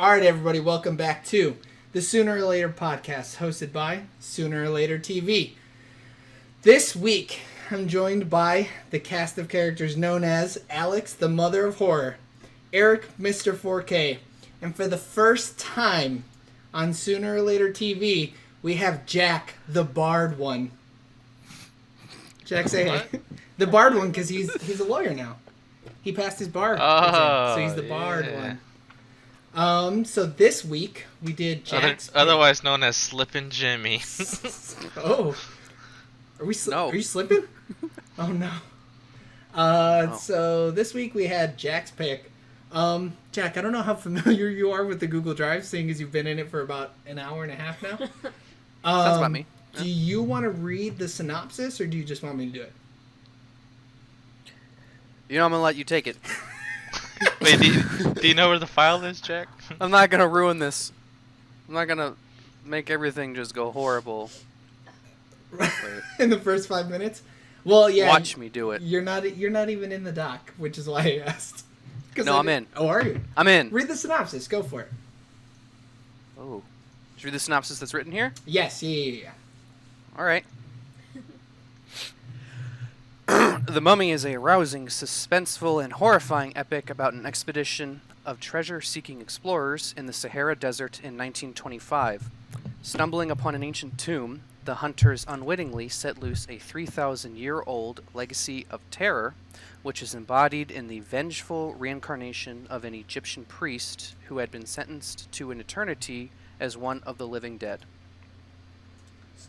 All right, everybody, welcome back to the Sooner or Later podcast, hosted by Sooner or Later TV. This week, I'm joined by the cast of characters known as Alex, the Mother of Horror, Eric, Mr. 4K, and for the first time on Sooner or Later TV, we have Jack, the Barred One. Jack, say hey. The Barred One, because he's a lawyer now. He passed his bar exam, so he's the Barred One. So this week we did Jack's otherwise known as Slippin' Jimmy. Oh, are we? No. Are you slipping? Oh no. So this week we had Jack's pick. Jack, I don't know how familiar you are with the Google Drive, seeing as you've been in it for about an hour and a half now. Sounds about me. Do you want to read the synopsis, or do you just want me to do it? You know, I'm gonna let you take it. Wait, do you know where the file is, Jack? I'm not gonna ruin this. I'm not gonna make everything just go horrible. In the first 5 minutes? Well, yeah. Watch me do it. You're not even in the doc, which is why I asked. No, I'm in. Oh, are you? I'm in. Read the synopsis. Go for it. Oh. Should we read the synopsis that's written here? Yes, yeah. All right. The Mummy is a rousing, suspenseful, and horrifying epic about an expedition of treasure-seeking explorers in the Sahara Desert in 1925. Stumbling upon an ancient tomb, the hunters unwittingly set loose a 3,000-year-old legacy of terror, which is embodied in the vengeful reincarnation of an Egyptian priest who had been sentenced to an eternity as one of the living dead.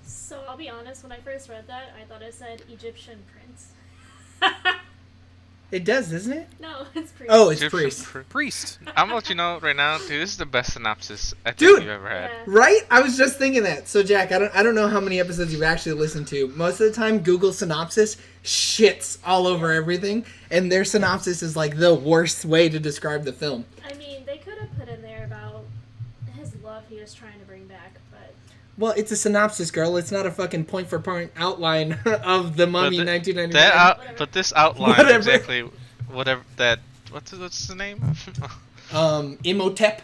So I'll be honest, when I first read that, I thought it said Egyptian prince. It does, doesn't it? No, it's priest. Oh, it's Egyptian priest. Priest. I'm gonna let you know right now, dude. This is the best synopsis I think Dude! you've ever had. Yeah. Right? I was just thinking that. So, Jack, I don't know how many episodes you've actually listened to. Most of the time, Google Synopsis shits all over everything, and their synopsis is like the worst way to describe the film. I mean, they could have put in there about his love he was trying to bring back, but... Well, it's a synopsis, girl. It's not a fucking point-for-point outline of The Mummy But 1999. But this outlines Whatever. exactly whatever that. What's the name? Imhotep,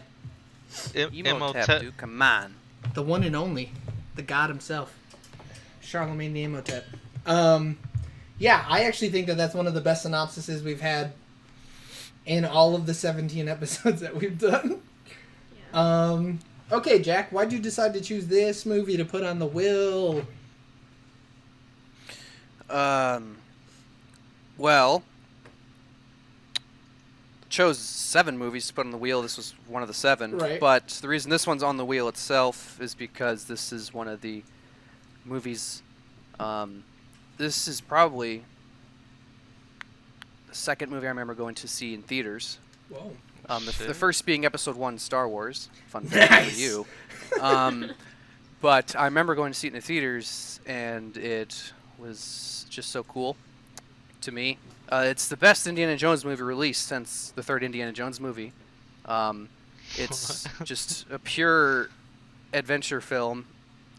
Imhotep, dude, come on. the one and only, the god himself, Charlemagne the Imhotep. Yeah, I actually think that that's one of the best synopsises we've had in all of the 17 episodes that we've done. Yeah. Okay, Jack, why'd you decide to choose this movie to put on the wheel? Well, chose 7 movies to put on the wheel. This was one of the 7. Right. But the reason this one's on the wheel itself is because this is one of the movies. This is probably the second movie I remember going to see in theaters. Whoa. The first being Episode 1, Star Wars. Fun fact Nice. for you. But I remember going to see it in the theaters, and it was just so cool to me. It's the best Indiana Jones movie released since the third Indiana Jones movie. It's just a pure adventure film,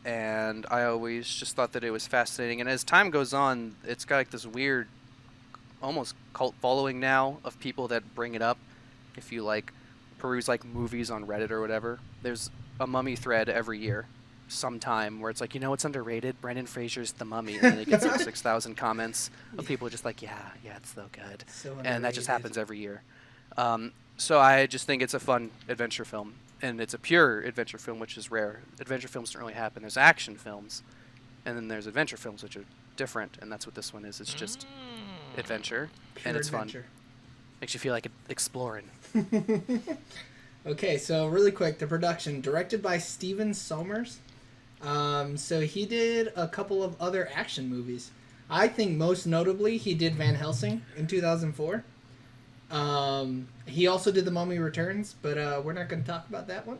and I always just thought that it was fascinating. And as time goes on, it's got like this weird, almost cult following now of people that bring it up. If you like peruse like movies on Reddit or whatever, there's a Mummy thread every year, sometime where it's like, you know what's underrated? Brendan Fraser's The Mummy, and then it gets like 6,000 comments of people just like, yeah, it's so good, So and that just underrated. happens every year. So I just think it's a fun adventure film, and it's a pure adventure film, which is rare. Adventure films don't really happen. There's action films, and then there's adventure films, which are different, and that's what this one is. It's just adventure, Pure and it's adventure. fun. Makes you feel like exploring. Okay, so really quick, the production, directed by Steven Sommers. So he did a couple of other action movies. I think most notably he did Van Helsing in 2004. He also did The Mummy Returns, but we're not going to talk about that one.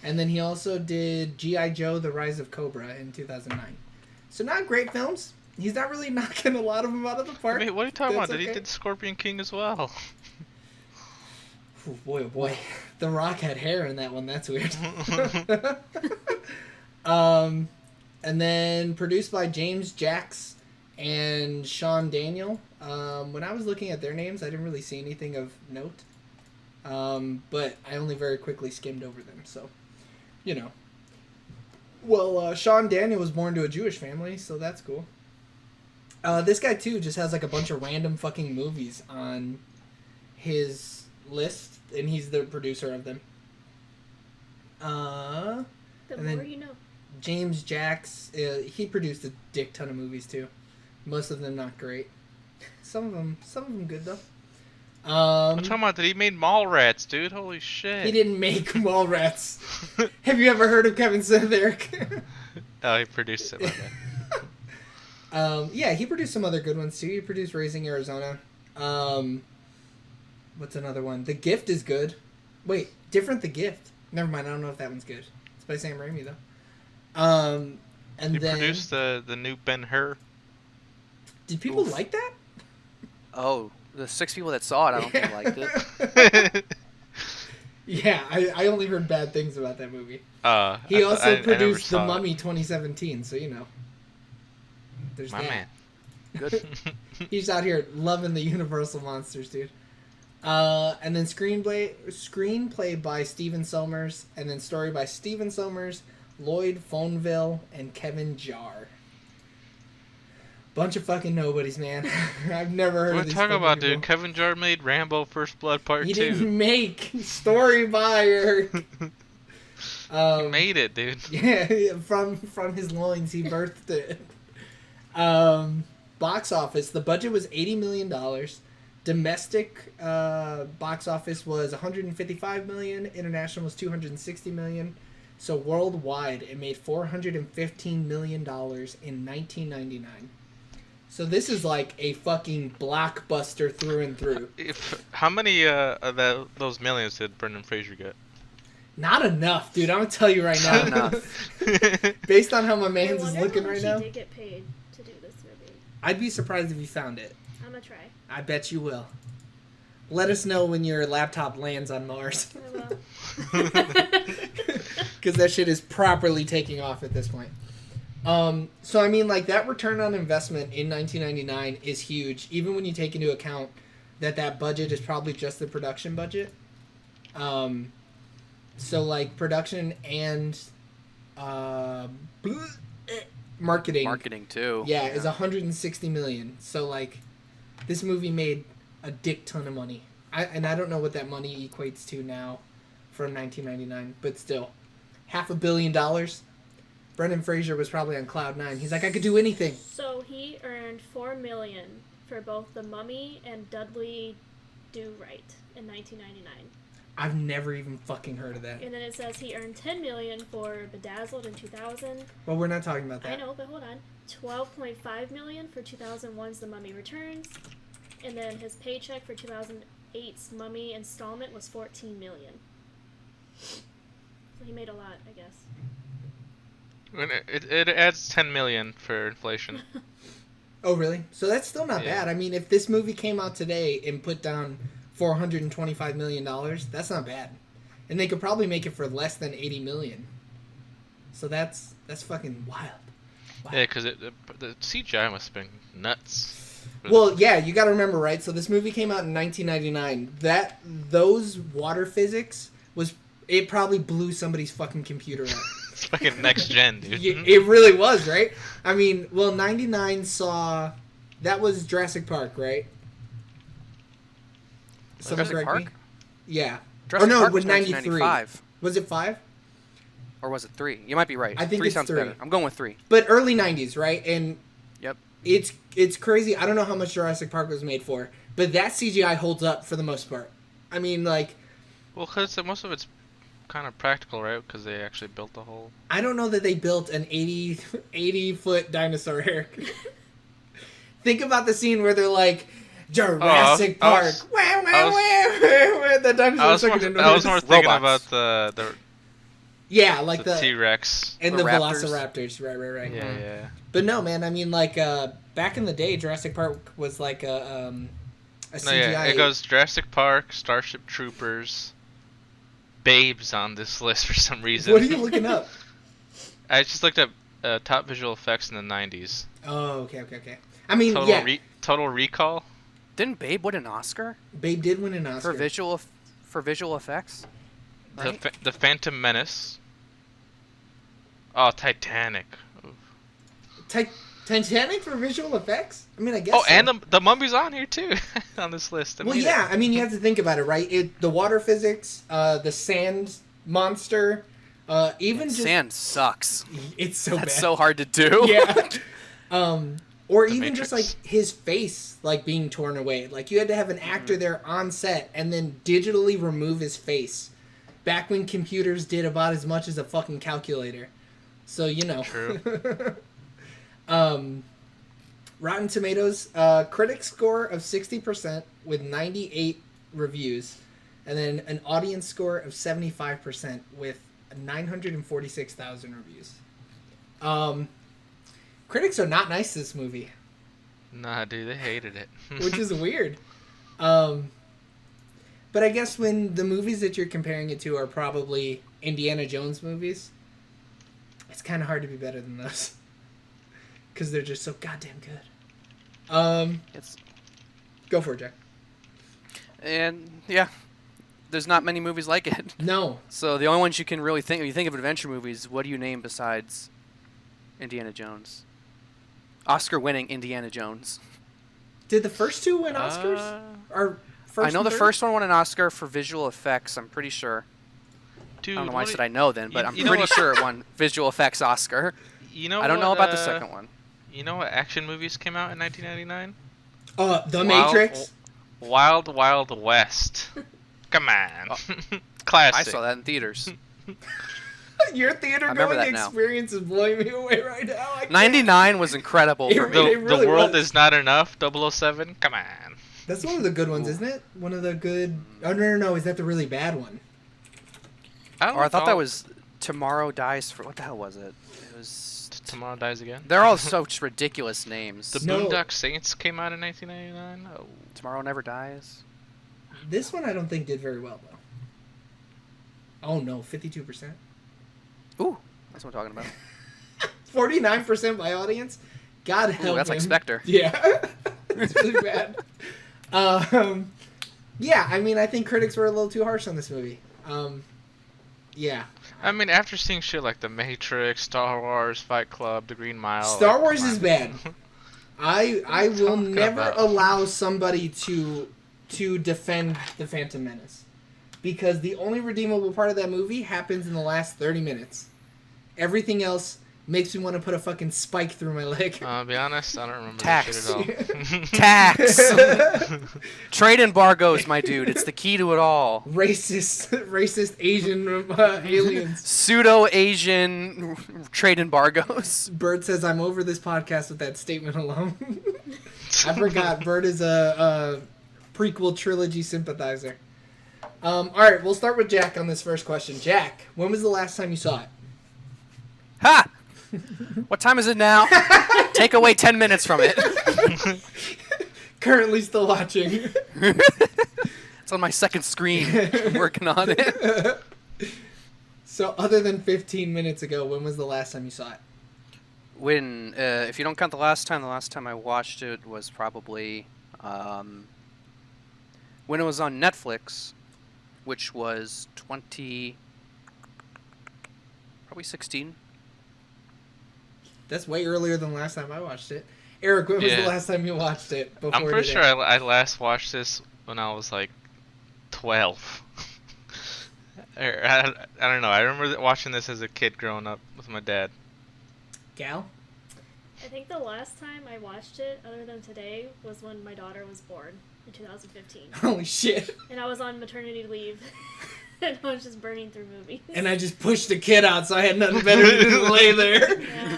And then he also did G.I. Joe, The Rise of Cobra in 2009. So not great films. He's not really knocking a lot of them out of the park. Wait, what are you talking That's about? okay. He did Scorpion King as well. Oh boy, oh boy. The Rock had hair in that one. That's weird. And then produced by James Jacks and Sean Daniel. When I was looking at their names, I didn't really see anything of note. but I only very quickly skimmed over them. So, you know. Well, Sean Daniel was born to a Jewish family, so that's cool. This guy, too, just has like a bunch of random fucking movies on his list, and he's the producer of them. The and more then you know. James Jacks, he produced a dick ton of movies, too. Most of them not great. Some of them good, though. I'm talking about that he made Mallrats, dude. Holy shit. He didn't make Mallrats. Have you ever heard of Kevin Smith, Eric? Oh, he produced it. Yeah, he produced some other good ones too. He produced Raising Arizona. What's another one? The Gift is good. Wait, Different The Gift. Never mind, I don't know if that one's good. It's by Sam Raimi though. And he then produced the new Ben-Hur. did people like that? Oh, the 6 people that saw it, I don't think liked it. Yeah, I only heard bad things about that movie. He I also never produced The saw it. Mummy 2017, so you know. There's My that. man. Good. He's out here loving the Universal monsters, dude. And then screenplay by Steven Sommers, and then story by Steven Sommers, Lloyd Fonville, and Kevin Jarre. Bunch of fucking nobodies, man. I've never heard What of these talking fucking about, people. dude? Kevin Jarre made Rambo First Blood Part He 2. didn't make story by Eric. He made it, dude. Yeah, from his loins, he birthed it. Box office, the budget was $80 million. Domestic box office was $155 million. International was $260 million. So worldwide, it made $415 million in 1999. So this is like a fucking blockbuster through and through. How many of those millions did Brendan Fraser get? Not enough, dude. I'm gonna tell you right now. Not enough. Based on how my I man's is wonder looking how right much now, he did get paid to do this movie. I'd be surprised if you found it. I'm gonna try. I bet you will. Let us know when your laptop lands on Mars. I will. Because that shit is properly taking off at this point. So, I mean, like, that return on investment in 1999 is huge, even when you take into account that budget is probably just the production budget. So, like, production and marketing. Marketing, too. Yeah, is $160 million. So, like, this movie made a dick ton of money. I don't know what that money equates to now from 1999, but still. $500 million. Brendan Fraser was probably on cloud nine. He's like, I could do anything. So he earned $4 million for both The Mummy and Dudley Do Right in 1999. I've never even fucking heard of that. And then it says he earned $10 million for Bedazzled in 2000. Well, we're not talking about that. I know, but hold on. $12.5 million for 2001's The Mummy Returns. And then his paycheck for 2008's Mummy installment was $14 million. So he made a lot, I guess. It adds 10 million for inflation. Oh, really? So that's still not Yeah. bad. I mean, if this movie came out today and put down $425 million, that's not bad. And they could probably make it for less than $80 million. So that's fucking wild. Wow. Yeah, because the CGI must have been nuts. Well, yeah, you got to remember, right? So this movie came out in 1999. Those water physics it probably blew somebody's fucking computer up. It's fucking next gen, dude. It really was, right? I mean, well, 99 saw that was Jurassic Park, right? Someone Jurassic correct me? Park? Yeah. Jurassic or no, Park it was was 93. 1995. Was it 5? Or was it 3? You might be right. I think 3 it's sounds 3. better. I'm going with 3. But early 90s, right? And Yep. it's crazy. I don't know how much Jurassic Park was made for, but that CGI holds up for the most part. I mean, like, Well, because most of it's kind of practical, right? Because they actually built the whole... I don't know that they built an 80-foot dinosaur, Eric. Think about the scene where they're like, Jurassic Park. The dinosaurs took it into I was more thinking Robots. about the yeah, like the T-Rex. and the the raptors. Velociraptors. Right. Yeah. But no, man. I mean, like back in the day, Jurassic Park was like a CGI. No, yeah, it goes Jurassic Park, Starship Troopers, Babes on this list for some reason. What are you looking up? I just looked up top visual effects in the 90s. Oh, okay. I mean, yeah. Total Recall. Didn't Babe win an Oscar Babe did win an Oscar. for visual for visual effects. Right? The Phantom Menace. Oh, Titanic. Titanic for visual effects? I mean, I guess. Oh, so. and the Mummy's on here too on this list. Well, yeah. I mean, you have to think about it, right? The water physics, the sand monster, even just sand sucks. It's so That's bad. so hard to do. Yeah. Or The even Matrix. just like his face like being torn away. Like you had to have an actor there on set and then digitally remove his face. Back when computers did about as much as a fucking calculator. So, you know. True. Rotten Tomatoes, critic score of 60% with 98 reviews. And then an audience score of 75% with 946,000 reviews. Critics are not nice to this movie, Nah, dude, they hated it. which is weird. But I guess when the movies that you're comparing it to are probably Indiana Jones movies, it's kind of hard to be better than those. Because they're just so goddamn good. It's Go for it, Jack. and yeah, there's not many movies like it. No. So the only ones you can really think when you think of adventure movies, what do you name besides Indiana Jones? Oscar-winning Indiana Jones. Did the first two win Oscars? Or first I know and the third? first one won an Oscar for visual effects. I'm pretty sure. Dude, I don't know why I what said I know then, but you- I'm you know pretty what- sure it won visual effects Oscar. You know I don't know what, about the second one. You know what action movies came out in 1999? The Wild- Matrix. Wild Wild West. Come on. Classic. I saw that in theaters. Your theater I remember going that now. experience is blowing me away right now. I can't. 99 was incredible for It me. really- The world was. is not enough. 007. Come on. That's one of the good ones, isn't it? One of the good... Oh, no. Is that the really bad one? Or I thought that was Tomorrow Dies for... What the hell was it? It was... Tomorrow Dies Again. They're all such ridiculous names. The No. Boondock Saints came out in 1999. Oh. Tomorrow Never Dies. This one I don't think did very well, though. Oh, no. 52%. Ooh, that's what I'm talking about. 49% by audience? God help Ooh, that's like him. Spectre. Yeah. It's really bad. Yeah, I mean, I think critics were a little too harsh on this movie. Yeah. I mean, after seeing shit like The Matrix, Star Wars, Fight Club, The Green Mile. Star like, Wars come is on. bad. I will talking never about? allow somebody to defend the Phantom Menace, because the only redeemable part of that movie happens in the last 30 minutes. Everything else makes me want to put a fucking spike through my leg. I'll be honest, I don't remember Tax. that shit at all. Tax! Trade embargoes, my dude. It's the key to it all. racist Asian aliens. Pseudo-Asian trade embargoes. Bird says, I'm over this podcast with that statement alone. I forgot. Bird is a prequel trilogy sympathizer. All right, we'll start with Jack on this first question. Jack, when was the last time you saw it? Ha! What time is it now? Take away 10 minutes from it. Currently still watching. It's on my second screen. I'm working on it. So other than 15 minutes ago, when was the last time you saw it? When, if you don't count the last time I watched it was probably when it was on Netflix, which was probably 16. That's way earlier than the last time I watched it. Eric, when was the Yeah. last time you watched it? Before I'm pretty today? sure I last watched this when I was like 12. I don't know. I remember watching this as a kid growing up with my dad. Gal? I think the last time I watched it, other than today, was when my daughter was born in 2015. Holy shit. And I was on maternity leave. And I was just burning through movies. And I just pushed the kid out, so I had nothing better to do than lay there. Yeah.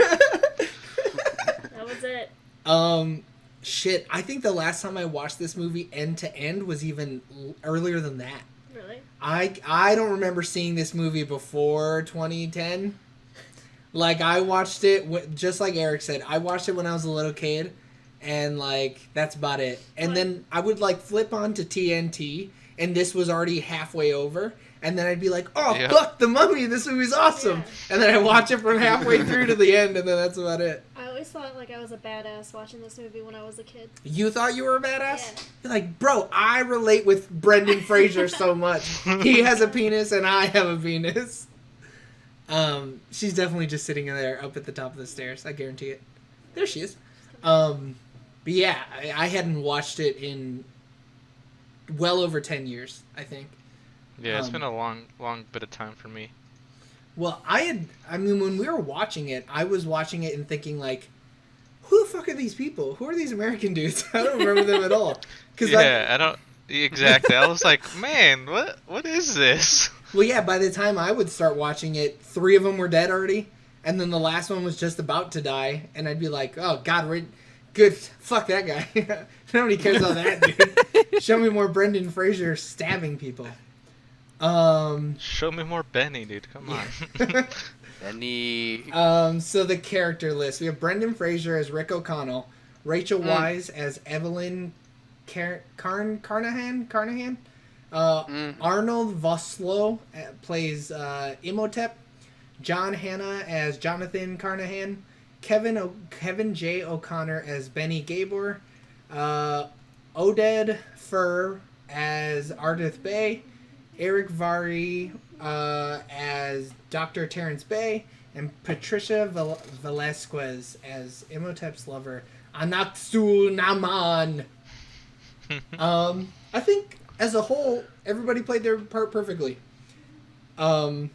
That was it. Shit. I think the last time I watched this movie end to end was even earlier than that. Really? I don't remember seeing this movie before 2010. Like, I watched it, just like Eric said, I watched it when I was a little kid, and, like, that's about it. And What? then I would, like, flip on to TNT, and this was already halfway over, and then I'd be like, oh, Yeah. fuck, The Mummy, this movie's awesome! Yeah. And then I watch it from halfway through to the end, and then that's about it. I always always thought like I was a badass watching this movie when I was a kid. You thought you were a badass? Yeah. You're like, bro, I relate with Brendan Fraser so much. He has a penis and I have a penis. She's definitely just sitting in there up at the top of the stairs. I guarantee it. There she is. But yeah, I hadn't watched it in well over 10 years, I think. Yeah, it's been a long bit of time for me. Well, when we were watching it, I was watching it and thinking, like, who the fuck are these people? Who are these American dudes? I don't remember them at all. I don't... Exactly. I was like, man, what is this? Well, yeah, by the time I would start watching it, 3 of them were dead already, and then the last one was just about to die, and I'd be like, oh, God, we're good. Fuck that guy. Nobody cares about that, dude. Show me more Brendan Fraser stabbing people. Show me more Benny, dude. Come on. Benny. So the character list. We have Brendan Fraser as Rick O'Connell, Rachel Weisz as Evelyn Carnahan. Arnold Vosloo plays Imhotep. John Hannah as Jonathan Carnahan. Kevin J. O'Connor as Benny Gabor. Oded Fur as Ardith Bay. Eric Vari as Dr. Terrence Bay, and Patricia Velasquez as Imhotep's lover, Anaksu Naman. I think, as a whole, everybody played their part perfectly. I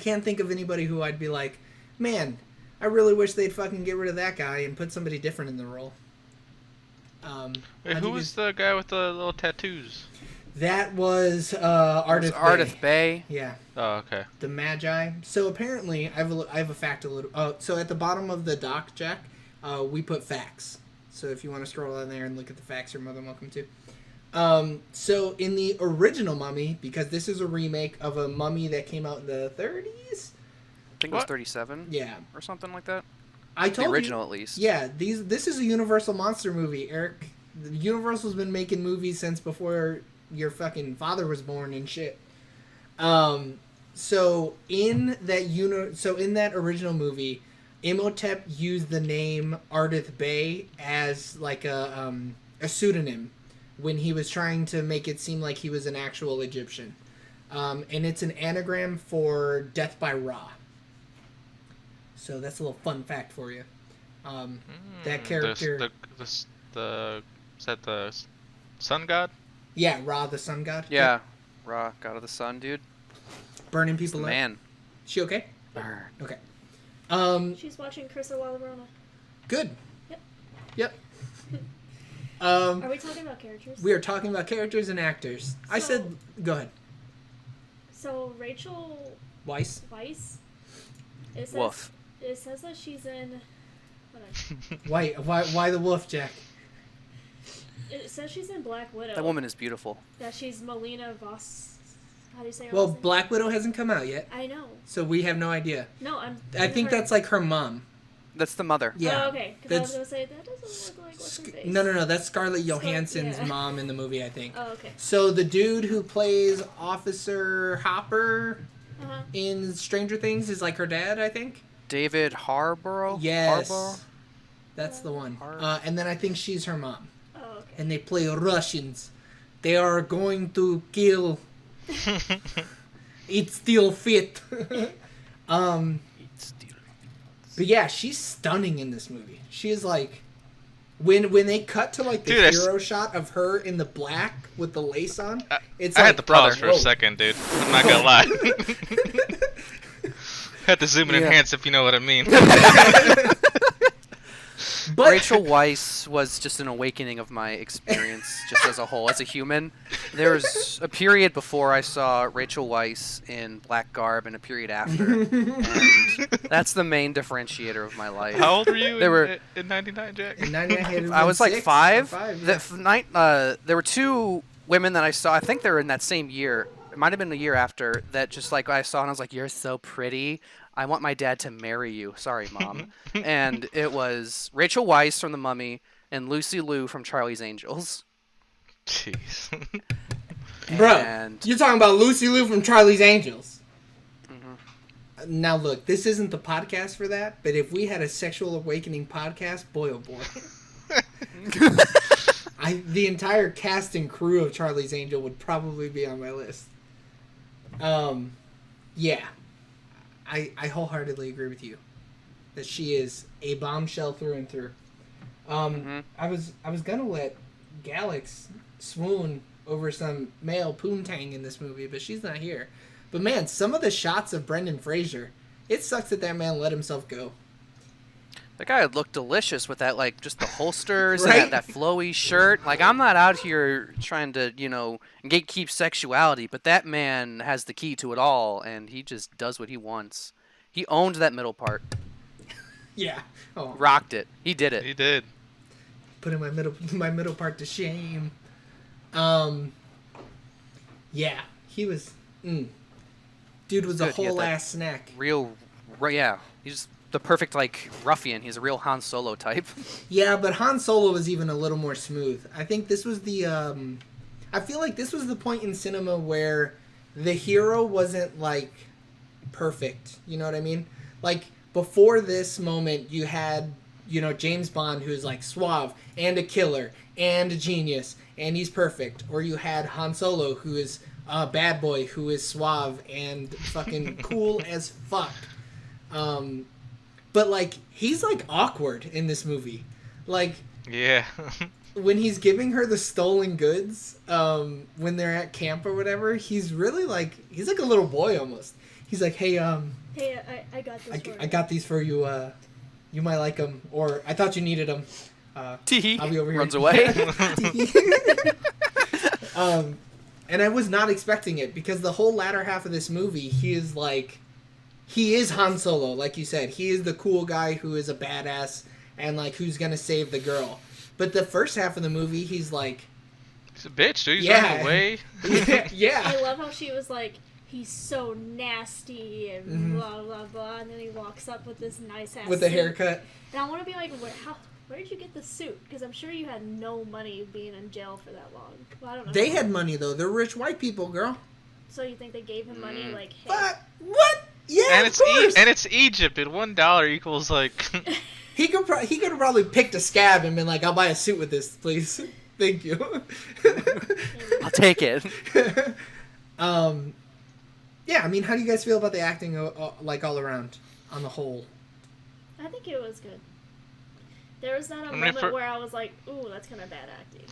can't think of anybody who I'd be like, man, I really wish they'd fucking get rid of that guy and put somebody different in the role. Wait, who was the guy with the little tattoos? That was Ardith Bay. Yeah. Oh, okay. The Magi. So apparently, I have a fact a little. So at the bottom of the doc, Jack, we put facts. So if you want to scroll down there and look at the facts, you're more than welcome to. So in the original Mummy, because this is a remake of a Mummy that came out in the 30s. I think it was 37. Yeah. Or something like that. I told the original you, at least. Yeah. This is a Universal monster movie, Eric. Universal's been making movies since before your fucking father was born and shit. So in that original movie, Imhotep used the name Ardith Bay as like a pseudonym when he was trying to make it seem like he was an actual Egyptian. And it's an anagram for death by Ra. So that's a little fun fact for you. That character... Is that the sun god? Yeah, Ra, the sun god. Yeah. Ra, god of the sun, dude. Burning people up. Man. She okay? Burn. Okay. She's watching Chris O'Walla. Good. Yep. Are we talking about characters? We are talking about characters and actors. I said, go ahead. So Rachel Weisz. Wolf. It says that she's in. Why the wolf, Jack? It says she's in Black Widow. That woman is beautiful. That she's Melina Voss. How do you say her Well, last name? Black Widow hasn't come out yet. I know. So we have no idea. No, I think that's like her mom. That's the mother. Yeah. Oh, okay. Because I was going to say, that doesn't look like what's her face. No. That's Scarlett Johansson's yeah. mom in the movie, I think. Oh, okay. So the dude who plays Officer Hopper in Stranger Things is like her dad, I think. David Harbour. Yes. Harbour? That's the one. And then I think she's her mom. Oh, okay. And they play Russians. They are going to kill. It's still fit. But yeah, she's stunning in this movie. She is like, when they cut to like the hero shot of her in the black with the lace on, it's I like, had to pause for a second, dude. I'm not gonna lie. Had to zoom and enhance, if you know what I mean. But Rachel Weisz was just an awakening of my experience, just as a whole, as a human. There was a period before I saw Rachel Weisz in black garb, and a period after. And that's the main differentiator of my life. How old were you in 99, Jack? In 99, I was like 5. Yeah. There were 2 women that I saw. I think they were in that same year. It might have been the year after that. Just like I saw, and I was like, "You're so pretty. I want my dad to marry you." Sorry, Mom. And it was Rachel Weisz from The Mummy and Lucy Liu from Charlie's Angels. Jeez. Bro, you're talking about Lucy Liu from Charlie's Angels. Now look, this isn't the podcast for that, but if we had a sexual awakening podcast, boy oh boy. The entire cast and crew of Charlie's Angel would probably be on my list. Yeah. I wholeheartedly agree with you. That she is a bombshell through and through. I was gonna let Galax swoon over some male poontang in this movie, but she's not here. But man, some of the shots of Brendan Fraser, it sucks that man let himself go. That guy looked delicious with that, like, just the holsters Right? and that flowy shirt. Like, I'm not out here trying to, gatekeep sexuality, but that man has the key to it all, and he just does what he wants. He owned that middle part. Yeah. Oh. Rocked it. He did it. He did. Putting my middle part to shame. Yeah, he was. Dude was a Good, he had whole that ass snack. Yeah. He's the perfect, like, ruffian. He's a real Han Solo type. Yeah, but Han Solo was even a little more smooth. I think this was the. I feel like this was the point in cinema where the hero wasn't like perfect. You know what I mean? Like before this moment, you had James Bond, who's like suave and a killer and a genius and he's perfect, or you had Han Solo, who is a bad boy who is suave and fucking cool as fuck. But like he's like awkward in this movie, like Yeah. when he's giving her the stolen goods, when they're at camp or whatever, he's really like he's like a little boy almost. He's like, hey, Hey, I got this for you. I got these for you. You might like them, or I thought you needed them. Tee-hee. I'll be over here. Runs away. And I was not expecting it because the whole latter half of this movie, he is Han Solo, like you said. He is the cool guy who is a badass and like who's gonna save the girl. But the first half of the movie, he's like, He's a bitch, dude. He's Yeah. running away. yeah. I love how she was like, he's so nasty and blah blah blah, and then he walks up with this nice ass With the suit. haircut. And I want to be like, where did you get the suit? Because I'm sure you had no money being in jail for that long. Well, I don't know. They had money though. They're rich white people, girl. So you think they gave him money? Like, hey, But what? Yeah, And of course. and it's Egypt, and $1 equals like He could have probably picked a scab and been like, "I'll buy a suit with this, please. Thank you." I'll take it. Yeah. I mean, how do you guys feel about the acting, like all around, on the whole? I think it was good. There was not a mean, moment for- where I was like, ooh, that's kind of bad acting.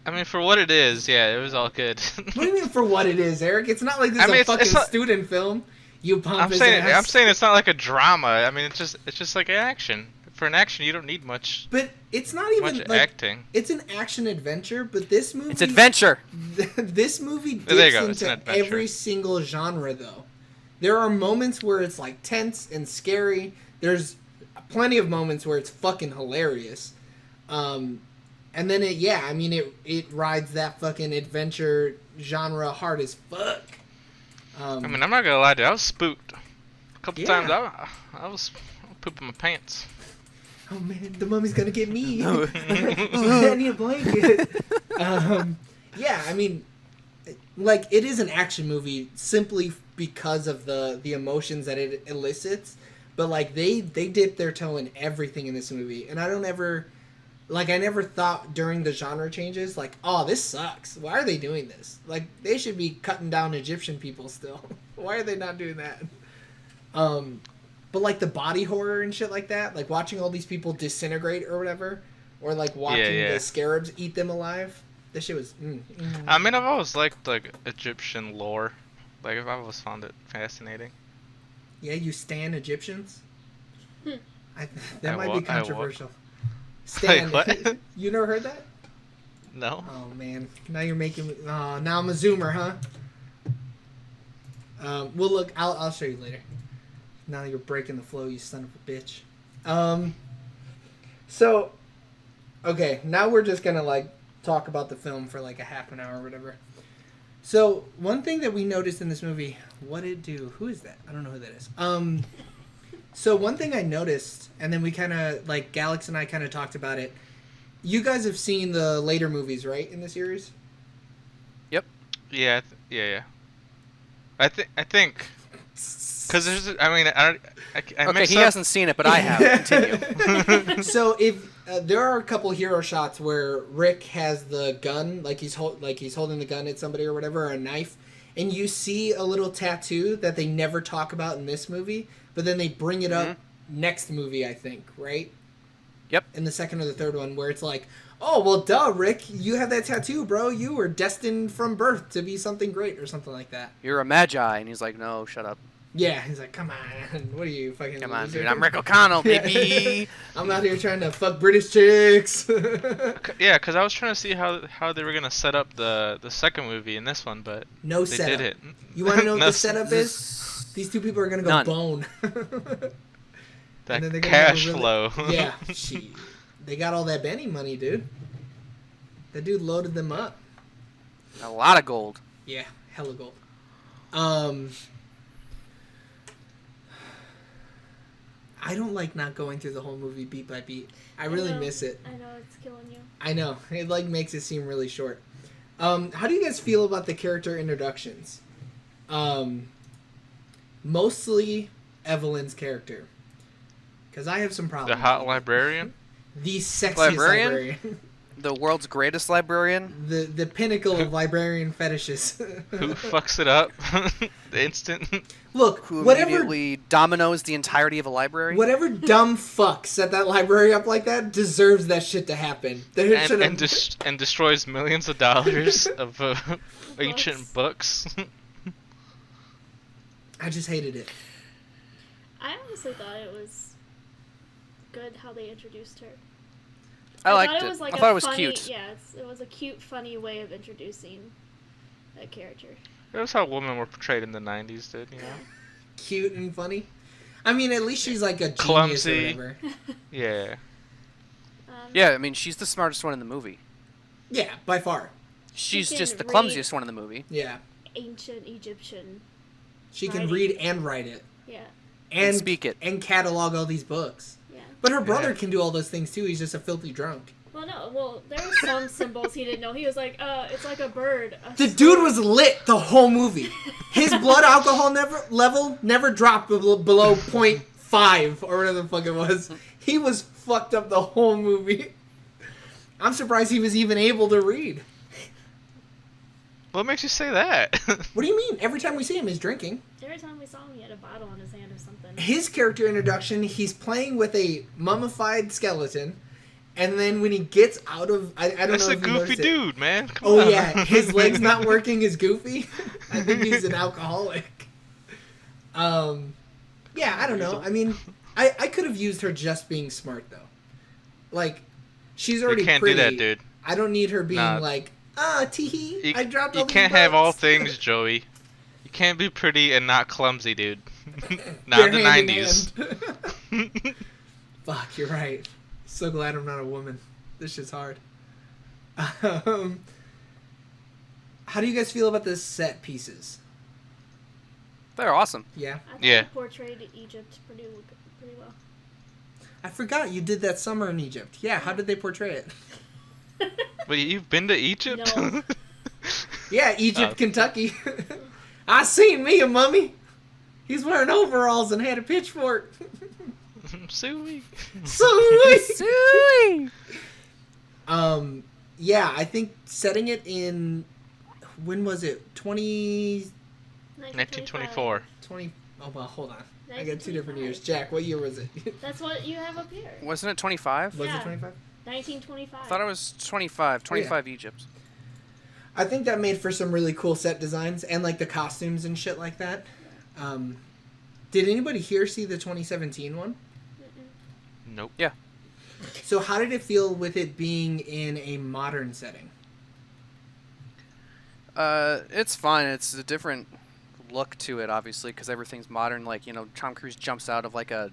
I mean, for what it is, yeah, it was all good. What do you mean for what it is, Eric? It's not like this I mean, is a it's fucking not- student film. You pump I'm his saying ass. it's not like a drama. I mean, it's just like an action. For an action, you don't need much But it's not even much like acting. it's an action adventure. But this movie, It's adventure. This movie There you dips go, it's an into adventure. every single genre, though. There are moments where it's like tense and scary. There's plenty of moments where it's fucking hilarious. And then it rides that fucking adventure genre hard as fuck. I mean, I'm not gonna lie to you, I was spooked. A couple Yeah. times I was pooping my pants. Oh man, the mummy's gonna get me. I need a blanket. Yeah, I mean, like it is an action movie simply because of the emotions that it elicits. But like they dip their toe in everything in this movie, and I never thought during the genre changes like, oh, this sucks. Why are they doing this? Like they should be cutting down Egyptian people still. Why are they not doing that? But like the body horror and shit like that, like watching all these people disintegrate or whatever, or like watching Yeah. the scarabs eat them alive. This shit was. I mean, I've always liked like Egyptian lore. Like I've always found it fascinating. Yeah, you stan Egyptians. That I might wa- be I wa- controversial. Stan, what? You never heard that? No. Oh man, now you're making me. Oh, now I'm a zoomer, huh? Well, look, I'll show you later. Now you're breaking the flow, you son of a bitch. So, okay, now we're just gonna like talk about the film for like a half an hour or whatever. So one thing that we noticed in this movie, what did it do? Who is that? I don't know who that is. So one thing I noticed, and then we kind of like Galax and I kind of talked about it. You guys have seen the later movies, right, in the series? Yep. Yeah. Yeah. I think. Cause Because there's, I mean, I Okay, mix he up- hasn't seen it, but I have. Continue. So if there are a couple hero shots where Rick has the gun, like he's holding the gun at somebody or whatever, or a knife, and you see a little tattoo that they never talk about in this movie, but then they bring it up next movie, I think, right? Yep. In the second or the third one, where it's like, oh, well, duh, Rick, you have that tattoo, bro. You were destined from birth to be something great or something like that. You're a magi, and he's like, no, shut up. Yeah, he's like, come on, what are you, fucking Come on, loser? dude. I'm Rick O'Connell, baby. I'm out here trying to fuck British chicks. Yeah, because I was trying to see how they were gonna set up the second movie in this one, but No they setup. did it. You want to know what No the setup is? These two people are gonna go None. bone. That then they're gonna have a cash really- flow. Yeah, they got all that Benny money, dude. That dude loaded them up. A lot of gold. Yeah, hella gold. I don't like not going through the whole movie beat by beat. I really know. miss it. I know, it's killing you. I know. It like makes it seem really short. How do you guys feel about the character introductions? Mostly Evelyn's character. Because I have some problems. The hot with it. librarian. The sexiest Librarian? librarian. The world's greatest librarian. the pinnacle of librarian fetishes. Who fucks it up? The instant. Look, Who whatever immediately dominoes the entirety of a library. whatever dumb fuck set that library up like that deserves that shit to happen. There should have and destroys millions of dollars of ancient books. I just hated it. I honestly thought it was good how they introduced her. I liked thought it. it was like I a thought it was funny, cute. Yeah, it was a cute, funny way of introducing a character. That was how women were portrayed in the 90s, dude, you know? Cute and funny. I mean, at least she's like a genius Clumsy. or whatever. Yeah. Yeah, I mean, she's the smartest one in the movie. Yeah, by far. She's can just the read- clumsiest one in the movie. Yeah. Ancient Egyptian. She can Writing. read and write it. Yeah, And speak it. And catalog all these books. yeah. But her brother Yeah. can do all those things too. He's just a filthy drunk. Well, no, well, there were some symbols he didn't know. He was like, it's like a bird. a The stork." dude was lit the whole movie. His blood alcohol level never dropped below 0.5 or whatever the fuck it was. He was fucked up the whole movie. I'm surprised he was even able to read. What makes you say that? What do you mean? Every time we see him, he's drinking. Every time we saw him, he had a bottle in his hand or something. His character introduction, he's playing with a mummified skeleton, and then when he gets out of, I don't That's know a if you goofy noticed it. dude, man. Come Oh on. yeah, his legs not working is goofy. I think he's an alcoholic. Yeah, I don't know. I mean, I could have used her just being smart though. Like, she's already You can't pretty. do that, dude. I don't need her being Nah. like, tee You, I dropped all you these can't have all books." things, Joey. You can't be pretty and not clumsy, dude. Not They're in the hand in 90s. hand. Fuck, you're right. So glad I'm not a woman. This shit's hard. How do you guys feel about the set pieces? They're awesome. Yeah. I thought Yeah. he portrayed Egypt pretty well. I forgot you did that summer in Egypt. Yeah, how did they portray it? But you've been to Egypt? No. Yeah, Egypt, Oh. Kentucky. I seen me a mummy. He's wearing overalls and had a pitchfork. Suey. Sweet. Yeah, I think setting it in, when was it? 1924. 20, oh well, hold on. I got two different years. Jack, what year was it? That's what you have up here. Wasn't it 25? Was Yeah. it 25? 1925. I thought it was 25. 25 Egypt. I think that made for some really cool set designs and like the costumes and shit like that. Did anybody here see the 2017 one? Nope. Yeah. So how did it feel with it being in a modern setting? It's fine. It's a different look to it, obviously, because everything's modern. Like, you know, Tom Cruise jumps out of like a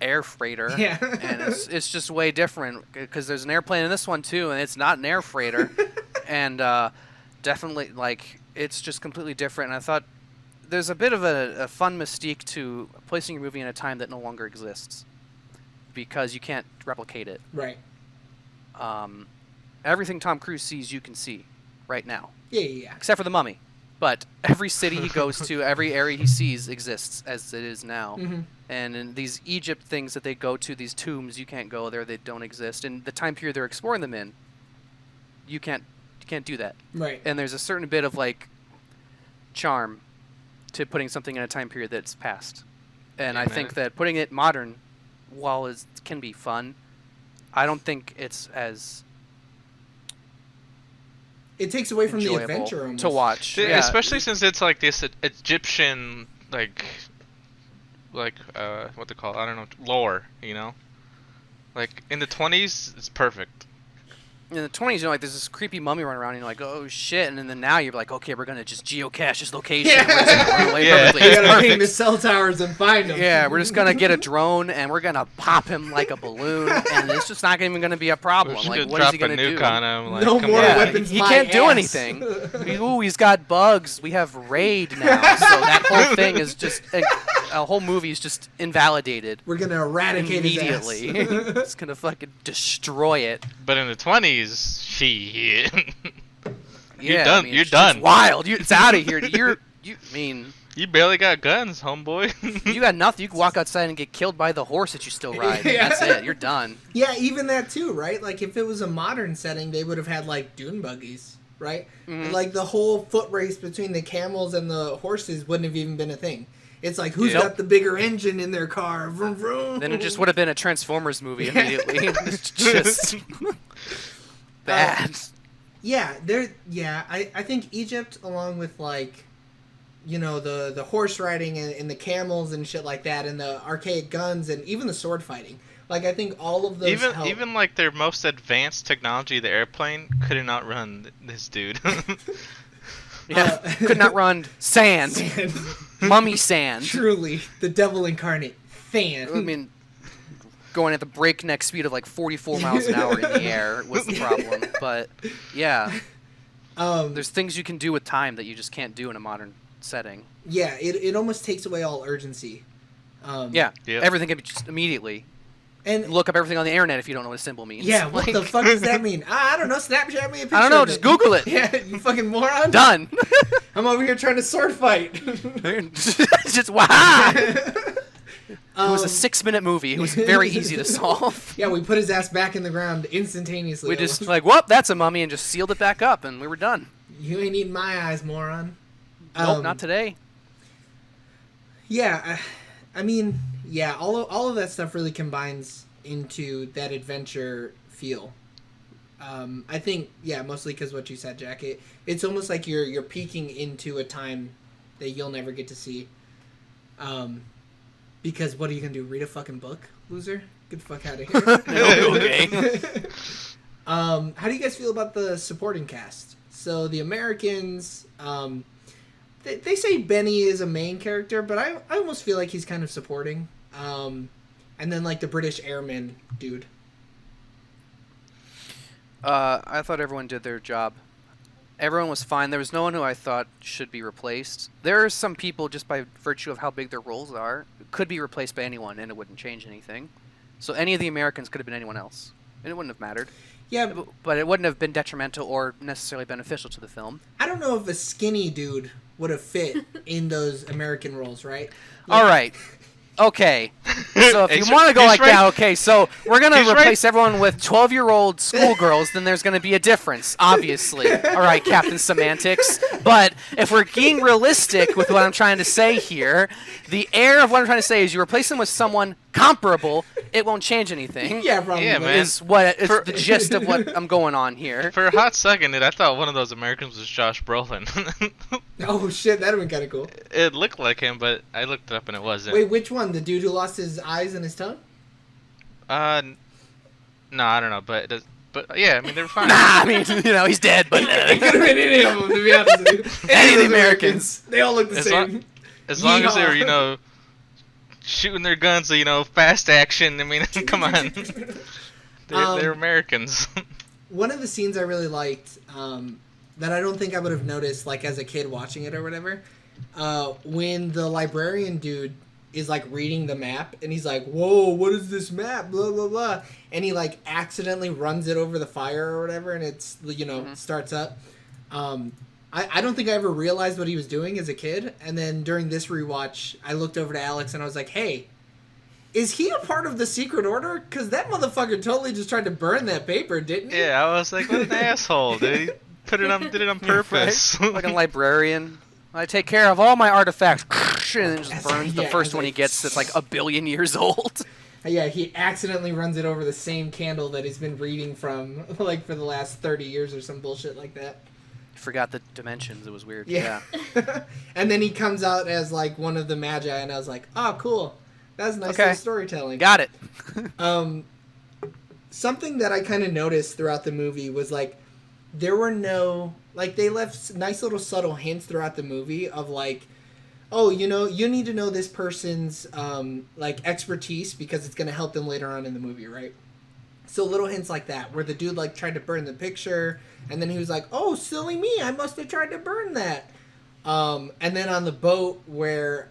air freighter, Yeah. and it's just way different because there's an airplane in this one too, and it's not an air freighter, and definitely like it's just completely different. And I thought there's a bit of a fun mystique to placing your movie in a time that no longer exists because you can't replicate it. Right. Everything Tom Cruise sees, you can see right now, Yeah. except for the mummy. But every city he goes to, every area he sees exists as it is now. Mm-hmm. And in these Egypt things that they go to, these tombs, you can't go there; they don't exist. And the time period they're exploring them in, you can't do that. Right. And there's a certain bit of like charm to putting something in a time period that's past. And Yeah, I man. think that putting it modern, while it can be fun, I don't think it's as It takes away from the enjoyable adventure almost. to watch. Yeah, Yeah. especially since it's like this Egyptian like what they call it? I don't know, lore, you know? Like in the 20s it's perfect. In the 20s, like there's this creepy mummy running around, and you're like, oh shit, and then now you're like, okay, we're gonna just geocache this location. Yeah. We're just gonna run away Yeah. perfectly. You It's gotta ping the perfect. cell towers and find them. Yeah, we're just gonna get a drone and we're gonna pop him like a balloon, and it's just not even gonna be a problem. We're just Like, gonna what is drop he gonna a nuke do? on him. Like, No come more on. Yeah, weapons. he my can't do ass. anything. Ooh, he's got bugs. We have raid now, so that whole thing is just a whole movie is just invalidated We're gonna eradicate immediately. his ass. It's gonna fucking destroy it. But in the 20s, shit. Yeah, done- I mean, you're it's just done. wild. It's out of here. You mean You barely got guns, homeboy. you got nothing. You can walk outside and get killed by the horse that you still ride. Yeah. That's it. You're done. Yeah, even that too, right? Like if it was a modern setting, they would have had like dune buggies, right? Mhm. Like the whole foot race between the camels and the horses wouldn't have even been a thing. It's like who's Yep. got the bigger engine in their car? Vroom, vroom. Then it just would have been a Transformers movie immediately. It's just bad. Yeah, I think Egypt, along with like, you know, the horse riding and the camels and shit like that, and the archaic guns and even the sword fighting. Like I think all of those help. even like their most advanced technology, the airplane, could not run this dude. Yeah, could not run sand, Sand. mummy sand. Truly, the devil incarnate. Fan. I mean, going at the breakneck speed of like 44 miles an hour in the air was the problem. But yeah, there's things you can do with time that you just can't do in a modern setting. Yeah, it almost takes away all urgency. Yeah, Yep. everything can be just immediately. And Look up everything on the internet if you don't know what a symbol means. yeah, what Like, the fuck does that mean? I don't know. Snapchat me a picture. I don't know. of Just it. Google it. Yeah, you fucking moron. Done. I'm over here trying to sword fight. Just wow. It was a 6-minute movie. It was very easy to solve. Yeah, we put his ass back in the ground instantaneously. We just like, whoop, that's a mummy, and just sealed it back up, and we were done. You ain't eating my eyes, moron. Nope, not today. Yeah, I mean, yeah, all of that stuff really combines into that adventure feel. I think, yeah, mostly because what you said, Jack. It's almost like you're peeking into a time that you'll never get to see. Because what are you gonna do? Read a fucking book, loser? Get the fuck out of here. Okay. How do you guys feel about the supporting cast? So the Americans, they say Benny is a main character, but I almost feel like he's kind of supporting. And then like the British airman dude. I thought everyone did their job. Everyone was fine. There was no one who I thought should be replaced. There are some people, just by virtue of how big their roles are, could be replaced by anyone, and it wouldn't change anything. So any of the Americans could have been anyone else, and it wouldn't have mattered. Yeah, But it wouldn't have been detrimental or necessarily beneficial to the film. I don't know if a skinny dude would have fit in those American roles, right? All right. Okay. So if He's you want to go he's like right. that, okay, so we're going to He's replace everyone with 12-year-old schoolgirls, then there's going to be a difference, obviously. All right, Captain Semantics. But if we're being realistic with what I'm trying to say here, the air of what I'm trying to say is you replace them with someone comparable, it won't change anything. Yeah, probably. Yeah, man. Is what is For- the gist of what I'm going on here. For a hot second, I thought one of those Americans was Josh Brolin. Oh shit, that'd have been kind of cool. It looked like him, but I looked it up and it wasn't. Wait, which one? The dude who lost his eyes and his tongue? No, I don't know, but yeah, I mean they're fine. Nah, I mean, he's dead, but It could have been any of them, to be honest with you. Any of the Americans. They all look the As same. long- As long as they were, Yeehaw. shooting their guns, fast action. I mean, come on. They're Americans. One of the scenes I really liked, that I don't think I would have noticed, like, as a kid watching it or whatever, when the librarian dude is, like, reading the map, and he's like, whoa, what is this map, blah, blah, blah, and he, like, accidentally runs it over the fire or whatever, and it's, starts up. I don't think I ever realized what he was doing as a kid. And then during this rewatch, I looked over to Alex and I was like, hey, is he a part of the Secret Order? Because that motherfucker totally just tried to burn that paper, didn't he? Yeah, I was like, what an asshole, dude. He did it on purpose. Right? Like a librarian. I take care of all my artifacts. And then just burns the Yeah, first one like, he gets that's like 1 billion years old. Yeah, he accidentally runs it over the same candle that he's been reading from, like, for the last 30 years or some bullshit like that. Forgot the dimensions. It was weird. Yeah. And then he comes out as, like, one of the Magi, and I was like, oh, cool. That's nice little storytelling. Got it. Something that I kind of noticed throughout the movie was, like, there were no... Like, they left nice little subtle hints throughout the movie of, like, oh, you know, you need to know this person's, like, expertise because it's going to help them later on in the movie, right? So little hints like that, where the dude, like, tried to burn the picture, and then he was like, oh, silly me, I must have tried to burn that. And then on the boat where,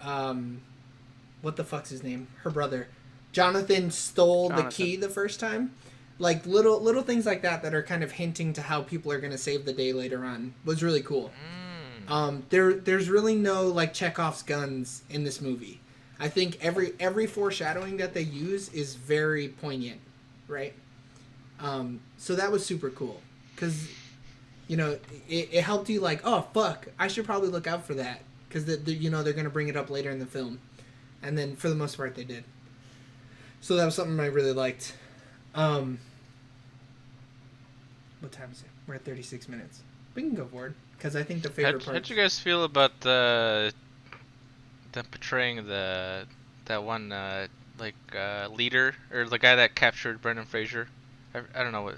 what the fuck's his name? Her brother. Jonathan stole the key the first time. Like, little things like that that are kind of hinting to how people are going to save the day later on was really cool. There's really no, like, Chekhov's guns in this movie. I think every foreshadowing that they use is very poignant, right? So that was super cool. Because, you know, it helped you, like, oh, fuck, I should probably look out for that. Because, you know, they're going to bring it up later in the film. And then, for the most part, they did. So that was something I really liked. What time is it? We're at 36 minutes. We can go forward. Because I think the favorite part... How'd you guys feel about them portraying that one, leader? Or the guy that captured Brendan Fraser? I don't know what...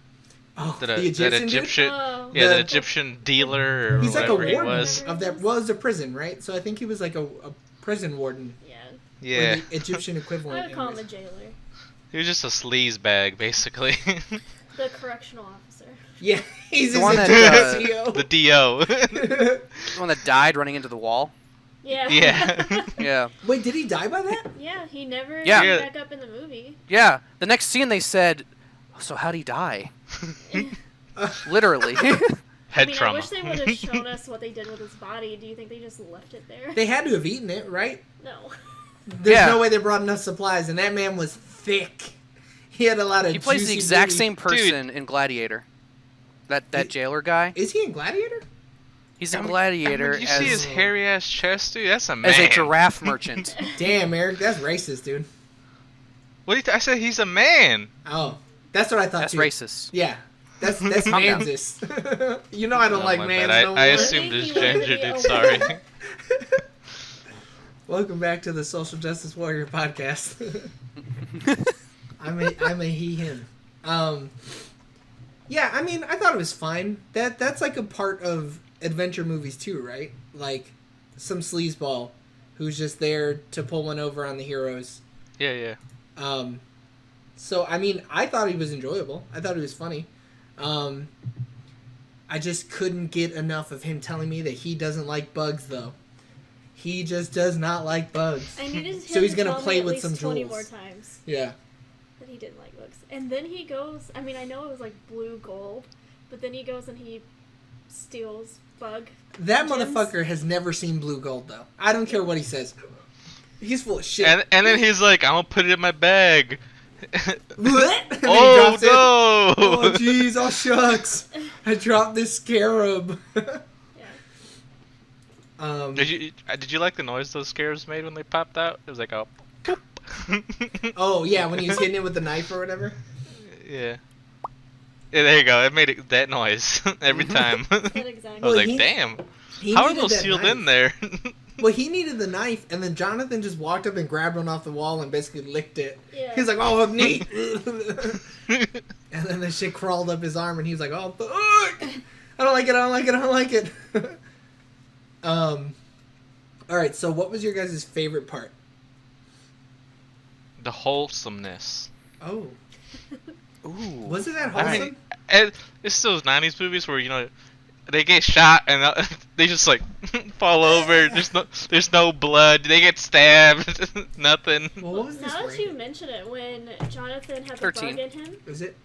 Oh, the Egyptian Egyptian... Oh. Yeah, the Egyptian dealer or he's like a whatever he warden was. of that. Was a prison, right? So I think he was like a prison warden. Yeah. Yeah. Or the Egyptian equivalent. I would call him a anyways. jailer. He was just a sleaze bag, basically. The correctional officer. Yeah, he's The just one a that, CO. The DO. The one that died running into the wall. Yeah. Yeah. Yeah. Wait, did he die by that? Yeah, he never Yeah. came Yeah. back up in the movie. Yeah. The next scene they said, so how'd he die? Literally. Head I trauma. wish they would have shown us what they did with his body. Do you think they just left it there? They had to have eaten it, right? No. There's Yeah. no way they brought enough supplies, and that man was thick. He had a lot of. He plays the juicy exact booty. same person in Gladiator. That jailer guy. Is he in Gladiator? He's in Gladiator Did you see his as hairy ass chest, dude? That's a man. a giraffe merchant. Damn, Eric, that's racist, dude. What do you I said he's a man. Oh, that's what I thought That's too. racist. Yeah, that's Calm down. mansist. You know I don't Oh, like my mans bad. no more. I assumed He his would gender, be dude. a Sorry. woman. Welcome back to the Social Justice Warrior podcast. I'm a he/him. Yeah, I mean, I thought it was fine. That's like a part of adventure movies too, right? Like some sleazeball who's just there to pull one over on the heroes. Yeah. So I mean, I thought he was enjoyable. I thought he was funny. I just couldn't get enough of him telling me that he doesn't like bugs, though. He just does not like bugs. I needed him So he's to gonna tell play me at with least some 20 jewels. more times Yeah. that he didn't like bugs. And then he goes, I mean, I know it was like blue gold, but then he goes and he steals bug. That gems. motherfucker has never seen blue gold, though. I don't care what he says. He's full of shit. And then he's like, I'm gonna put it in my bag. What? And then he Oh drops it. no! Oh jeez, oh shucks. I dropped this scarab. Yeah. Did you like the noise those scarabs made when they popped out? It was like a poop. Oh yeah, when he was hitting it with the knife or whatever. Yeah. Yeah, there you go. It made that noise every time. That I exactly. was Well, like, he- damn. He How are needed those that sealed knife. in there? Well, he needed the knife, and then Jonathan just walked up and grabbed one off the wall and basically licked it. Yeah. He's like, "Oh, neat." And then the shit crawled up his arm, and he was like, "Oh, fuck! I don't like it. I don't like it. I don't like it." All right. So, what was your guys' favorite part? The wholesomeness. Oh, Ooh. was it that I wholesome? mean, it's those 90s movies where, you know, they get shot and they just like fall over. There's no blood. They get stabbed. Nothing. Well, what was this? Now that rated? you mention it, when Jonathan had the 13. bug in him, Was it?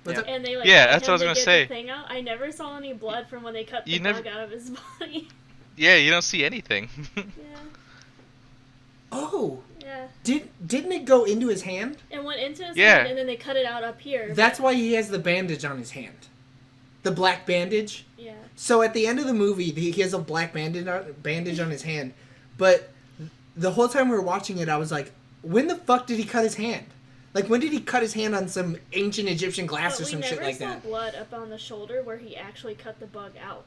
What's Yeah. up? And they like Yeah, cut that's what I was him gonna to get say. the thing out. I never saw any blood from when they cut the You never- bug out of his body. Yeah, you don't see anything. Yeah, Oh, yeah. didn't it go into his hand? It went into his Yeah. hand, and then they cut it out up here. That's but- why he has the bandage on his hand. The black bandage. Yeah. So at the end of the movie, he has a black bandage on his hand. But the whole time we were watching it, I was like, when the fuck did he cut his hand? Like, when did he cut his hand on some ancient Egyptian glass But or some shit like we never that? saw blood up on the shoulder where he actually cut the bug out,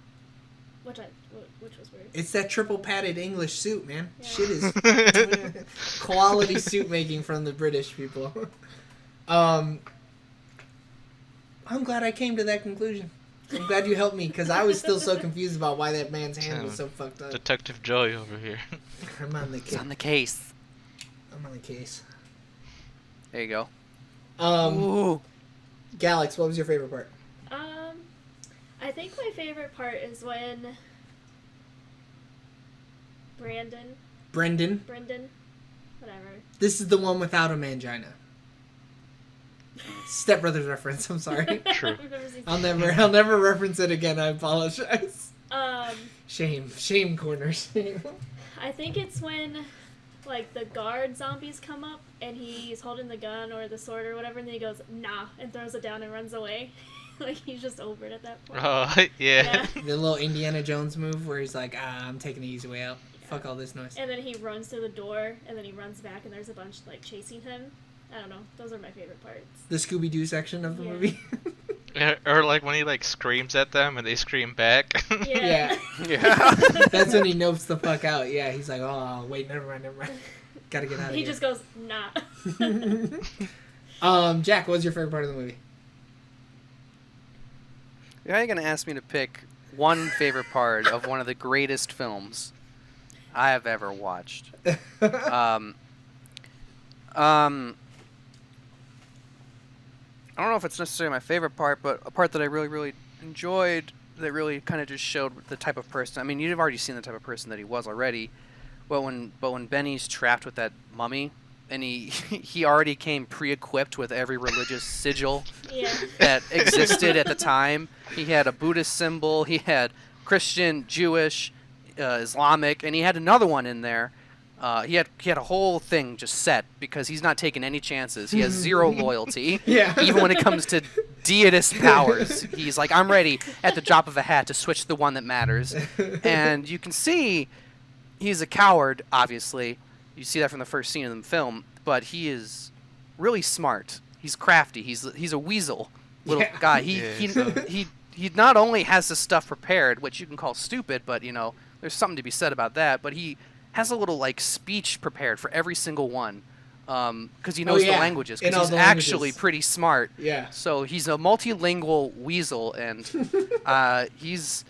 which was weird. It's that triple padded English suit, man. Yeah. Shit is quality suit making from the British people. I'm glad I came to that conclusion. I'm glad you helped me, because I was still so confused about why that man's hand was so fucked up. Detective Joey over here. I'm on the It's case. on the case. I'm on the case. There you go. Ooh. Galax, what was your favorite part? I think my favorite part is when Brendan, whatever. This is the one without a mangina. Step Brothers reference. I'm sorry. True. I've never seen- I'll never reference it again. I apologize. Um, Shame corner. Shame. I think it's when, like, the guard zombies come up and he's holding the gun or the sword or whatever, and then he goes, nah, and throws it down and runs away. Like, he's just over it at that point. Oh, yeah. The little Indiana Jones move where he's like, I'm taking the easy way out. Fuck all this noise. And then he runs through the door, and then he runs back, and there's a bunch, like, chasing him. I don't know. Those are my favorite parts. The Scooby-Doo section of the Yeah. movie. Or like when he like screams at them and they scream back. Yeah. Yeah. That's when he nopes the fuck out. Yeah, he's like, oh, wait, never mind. Gotta get out of He here. just goes, nah. Jack, what was your favorite part of the movie? How are you gonna ask me to pick one favorite part of one of the greatest films I have ever watched? I don't know if it's necessarily my favorite part, but a part that I really, really enjoyed that really kind of just showed the type of person. I mean, you've already seen the type of person that he was already, but when Benny's trapped with that mummy, and he already came pre-equipped with every religious sigil Yeah. that existed at the time. He had a Buddhist symbol, he had Christian, Jewish, Islamic, and he had another one in there. He had a whole thing just set because he's not taking any chances. He has zero loyalty. Yeah. Even when it comes to deitist powers, he's like, I'm ready at the drop of a hat to switch the one that matters. And you can see he's a coward, obviously. You see that from the first scene in the film, but he is really smart. He's crafty. He's a weasel little Yeah. guy. Yeah, He not only has this stuff prepared, which you can call stupid, but you know, there's something to be said about that, but he has a little like speech prepared for every single one. Because he knows yeah. the languages. In Because all he's the actually languages. pretty smart. Yeah. So he's a multilingual weasel, and he's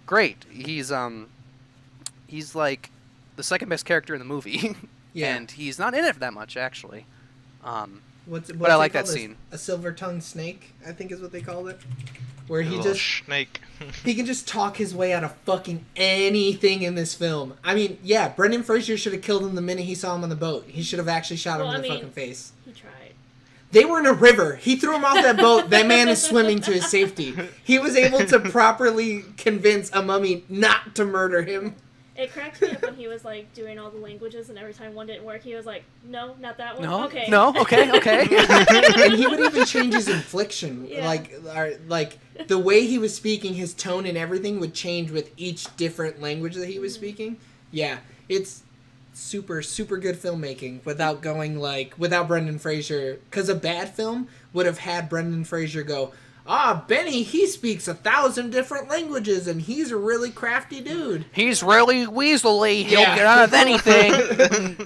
great. He's like the second best character in the movie, Yeah. and he's not in it that much actually. What's But I like they that call this? scene. A silver-tongued snake, I think is what they called it. Where A he little just snake. he can just talk his way out of fucking anything in this film. I mean, yeah, Brendan Fraser should have killed him the minute he saw him on the boat. He should have actually shot him Well, in I the mean- fucking face. He tried. They were in a river. He threw him off that boat. That man is swimming to his safety. He was able to properly convince a mummy not to murder him. It cracked me up when he was like doing all the languages, and every time one didn't work, he was like, "No, not that one." No, Okay. no, okay. And he would even change his inflection. Yeah. Like the way he was speaking, his tone and everything would change with each different language that he was speaking. Yeah, it's super, super good filmmaking without Brendan Fraser. Because a bad film would have had Brendan Fraser go, Benny, he speaks 1,000 different languages and he's a really crafty dude. He's really weaselly. He'll Yeah. get out of anything.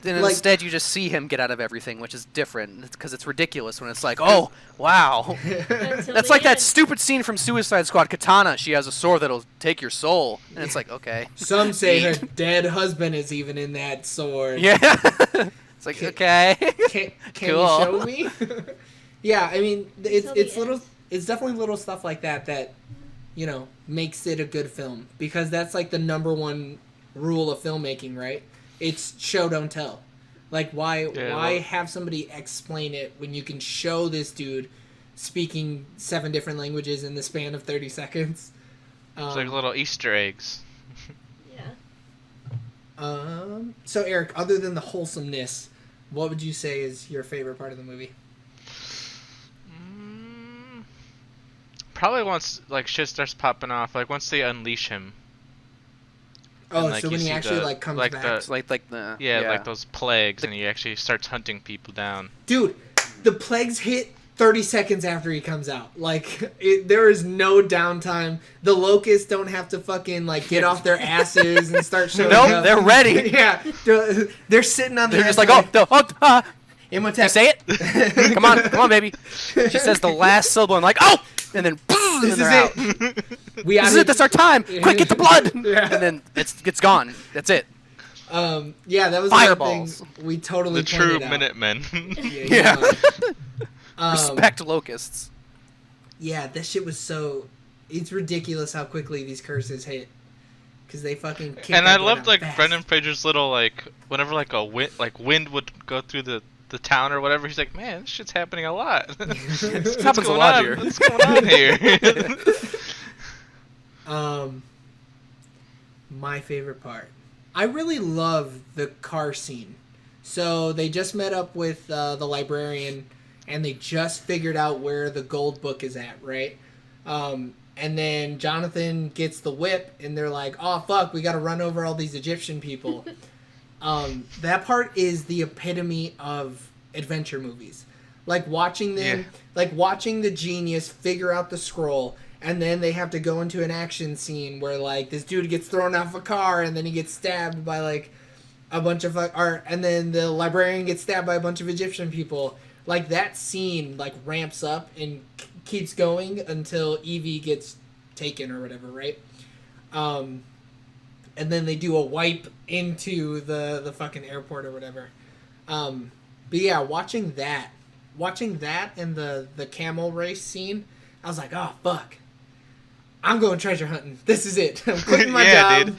And Like- instead, you just see him get out of everything, which is different. Because it's ridiculous when it's like, oh, wow. Until That's the like that end. stupid scene from Suicide Squad. Katana, she has a sword that'll take your soul. And it's like, okay. Some say her dead husband is even in that sword. Yeah. It's like, okay. Can Cool. you show me? Yeah, I mean, Until the it's little. end. It's definitely little stuff like that, you know, makes it a good film. Because that's like the number one rule of filmmaking, right? It's show, don't tell. Like, why Yeah, well- have somebody explain it when you can show this dude speaking 7 different languages in the span of 30 seconds. It's like little Easter eggs. Yeah. So Eric, other than the wholesomeness, what would you say is your favorite part of the movie? Probably once like shit starts popping off, like once they unleash him. Oh, And, like, so you when he see actually the- like comes like back. the- It's like the like those plagues, and he actually starts hunting people down. Dude, the plagues hit 30 seconds after he comes out. Like, there is no downtime. The locusts don't have to fucking, like, get off their asses and start showing Nope, up. they're ready. Yeah. They're sitting on the They're just edge like, Imhotep. say it. Come on, baby. She says the last syllable and like, oh, and then boom, This and is they're out. it. This is it. That's our time. Quick, get the blood. Yeah. And then it's gone. That's it. Yeah, that was Fireballs. the thing we totally The true pointed out. Minutemen. Yeah. Respect locusts. Yeah, that shit was so... It's ridiculous how quickly these curses hit. Because they fucking kick And I that loved out like fast. Brendan Fraser's little like whenever like a wind would go through the town or whatever. He's like, man, this shit's happening a lot. This happens a lot here. What's going on here? My favorite part. I really love the car scene. So they just met up with the librarian, and they just figured out where the gold book is at, right? And then Jonathan gets the whip, and they're like, oh, fuck, we gotta run over all these Egyptian people. That part is the epitome of adventure movies. Like watching them, like watching the genius figure out the scroll, and then they have to go into an action scene where like this dude gets thrown off a car, and then he gets stabbed by like a bunch of and then the librarian gets stabbed by a bunch of Egyptian people. Like that scene like ramps up and keeps going until Evie gets taken or whatever, right? And then they do a wipe into the fucking airport or whatever. But yeah, watching that and the camel race scene, I was like, oh fuck, I'm going treasure hunting. This is it. I'm quitting my job.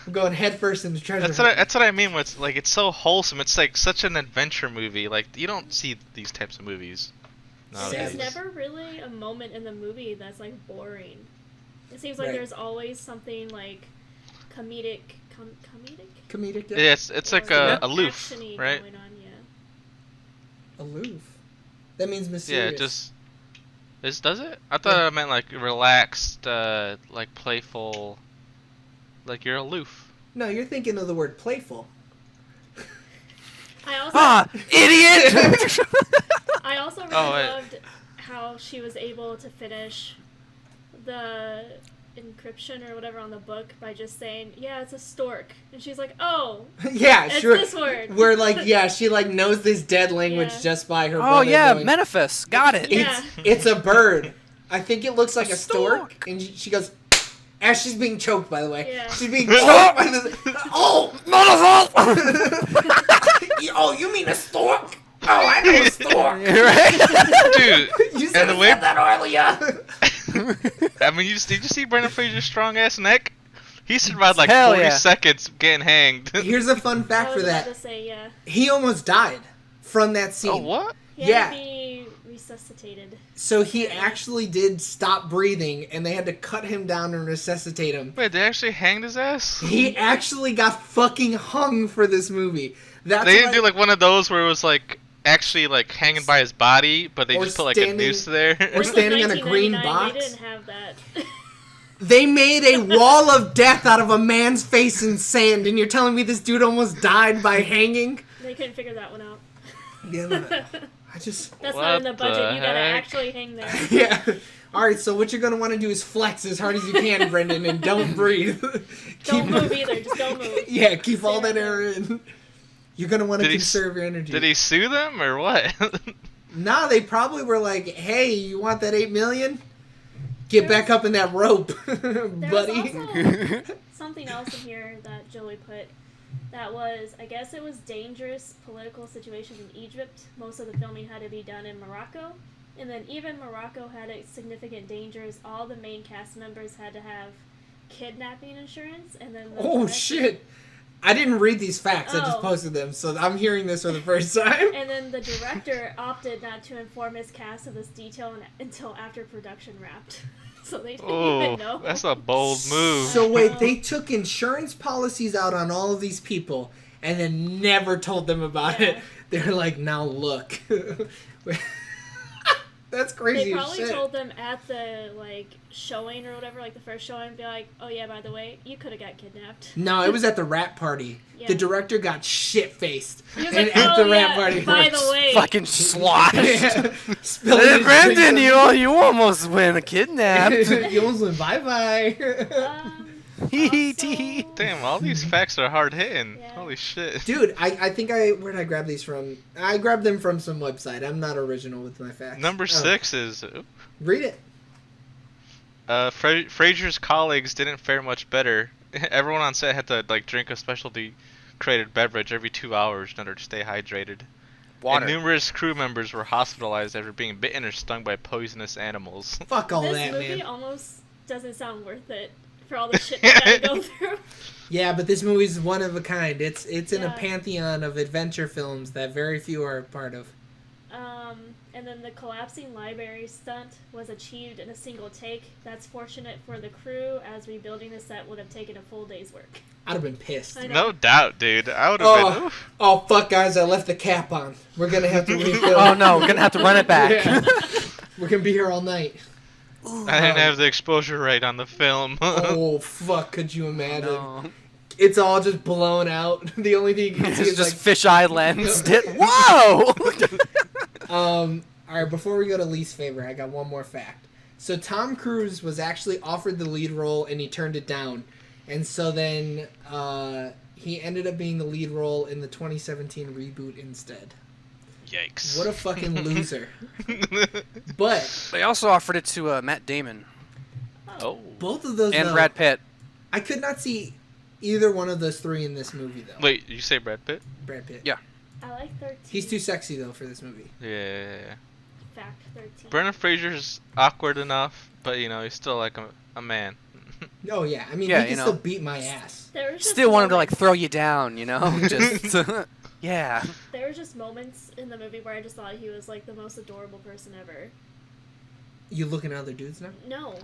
I'm going headfirst into treasure hunting. That's what I mean. What's like it's so wholesome. It's like such an adventure movie. Like you don't see these types of movies nowadays. There's never really a moment in the movie that's like boring. It seems like Right. there's always something like comedic. Comedic. Yeah. Yeah, it's like Or aloof, action-y right? going on, yeah. Aloof. That means Yeah, mysterious. it just. Does it? I thought it meant like relaxed, like playful. Like you're aloof. No, you're thinking of the word playful. I also Idiot! I also really loved how she was able to finish the encryption or whatever on the book by just saying, yeah, it's a stork. And she's like, oh, Yeah, it's sure. this word. Where like she like knows this dead language Yeah. just by her Oh brother yeah, going, Menaphus. Got it. Yeah. it's a bird. I think it looks like a stork. stork. And she goes, as she's being choked, by the way. Yeah. She's being choked by the... Oh! Oh, you mean a stork? Oh, I know a stork. Right? Dude, You said and the way that earlier. I mean, did you see Brendan Fraser's strong ass neck? He survived like Hell 40 yeah. seconds getting hanged. Here's a fun I fact was for about that. to say, yeah. He almost died from that scene. Oh, what? He Yeah. had to be resuscitated. So he actually did stop breathing, and they had to cut him down and resuscitate him. Wait, they actually hanged his ass? He actually got fucking hung for this movie. That's They didn't why- do like one of those where it was like actually like hanging by his body, but they Or just put like a standing- noose there. or This was standing on a green 1999, box. They didn't have that. They made a wall of death out of a man's face in sand, and you're telling me this dude almost died by hanging? They couldn't figure that one out. Yeah, no, I just... That's not in the What budget. the You gotta heck? actually hang there. Yeah. Alright, so what you're gonna want to do is flex as hard as you can, Brendan, and don't breathe. Don't move either. Just don't move. Yeah, keep all that air in. You're gonna want to Did he conserve your energy. Did he sue them or what? Nah, they probably were like, hey, you want that $8 million? Get back up in that rope, There buddy. was also something else in here that Joey put. That was, I guess it was dangerous political situations in Egypt. Most of the filming had to be done in Morocco. And then even Morocco had a significant dangers. All the main cast members had to have kidnapping insurance. And then the Oh, rest- shit. I didn't read these facts. I just Oh. posted them, so I'm hearing this for the first time. And then the director opted not to inform his cast of this detail until after production wrapped. So they didn't Oh, even know. that's a bold move. So wait, they took insurance policies out on all of these people and then never told them about Yeah. it. They're like, now look. That's crazy They as probably shit. told them at the showing or whatever, like the first showing, be like, "Oh yeah, by the way, you could have got kidnapped." No, it was at the rap party. Yeah. The director got shit-faced. He was And like, at "Oh the yeah, rap party. by the way, Fucking sloshed. Spilling his Brandon, drinks you almost win kidnapped. you almost went bye-bye. Hee. Damn, all these facts are hard hitting. Yeah. Holy shit. Dude, I think where did I grab these from? I grabbed them from some website. I'm not original with my facts. Number Oh, 6 is Read it. Fraser's colleagues didn't fare much better. Everyone on set had to drink a specialty created beverage every 2 hours in order to stay hydrated. Water. And numerous crew members were hospitalized after being bitten or stung by poisonous animals. Fuck all this that, movie man. almost doesn't sound worth it for all the shit they gotta go through. Yeah, but this movie's one of a kind. It's in a Yeah. pantheon of adventure films that very few are a part of. And then the collapsing library stunt was achieved in a single take. That's fortunate for the crew, as rebuilding the set would have taken a full day's work. I'd have been pissed. I know. No doubt, dude. I would have been. Oof. Oh, fuck, guys, I left the cap on. We're gonna have to refill. Oh no, we're gonna have to run it back. Yeah. We're gonna be here all night. I didn't have the exposure right on the film. Oh, fuck, could you imagine? No. It's all just blown out. The only thing you can see It's is just fisheye lens. Whoa! Alright, before we go to least favorite, I got one more fact. So Tom Cruise was actually offered the lead role and he turned it down. And so then he ended up being the lead role in the 2017 reboot instead. Yikes. What a fucking loser. But They also offered it to Matt Damon Oh. both of those and though, Brad Pitt. I could not see either one of those three in this movie though. Wait, you say Brad Pitt? Brad Pitt. Yeah. I like 13. He's too sexy though for this movie. Yeah. Fact 13. Brendan Fraser's awkward enough, but he's still like a man. Oh yeah, I mean Yeah, he can you know. still beat my ass. There was just Still want him to moments- throw you down, Just yeah. There were just moments in the movie where I just thought he was the most adorable person ever. You looking at other dudes now? No.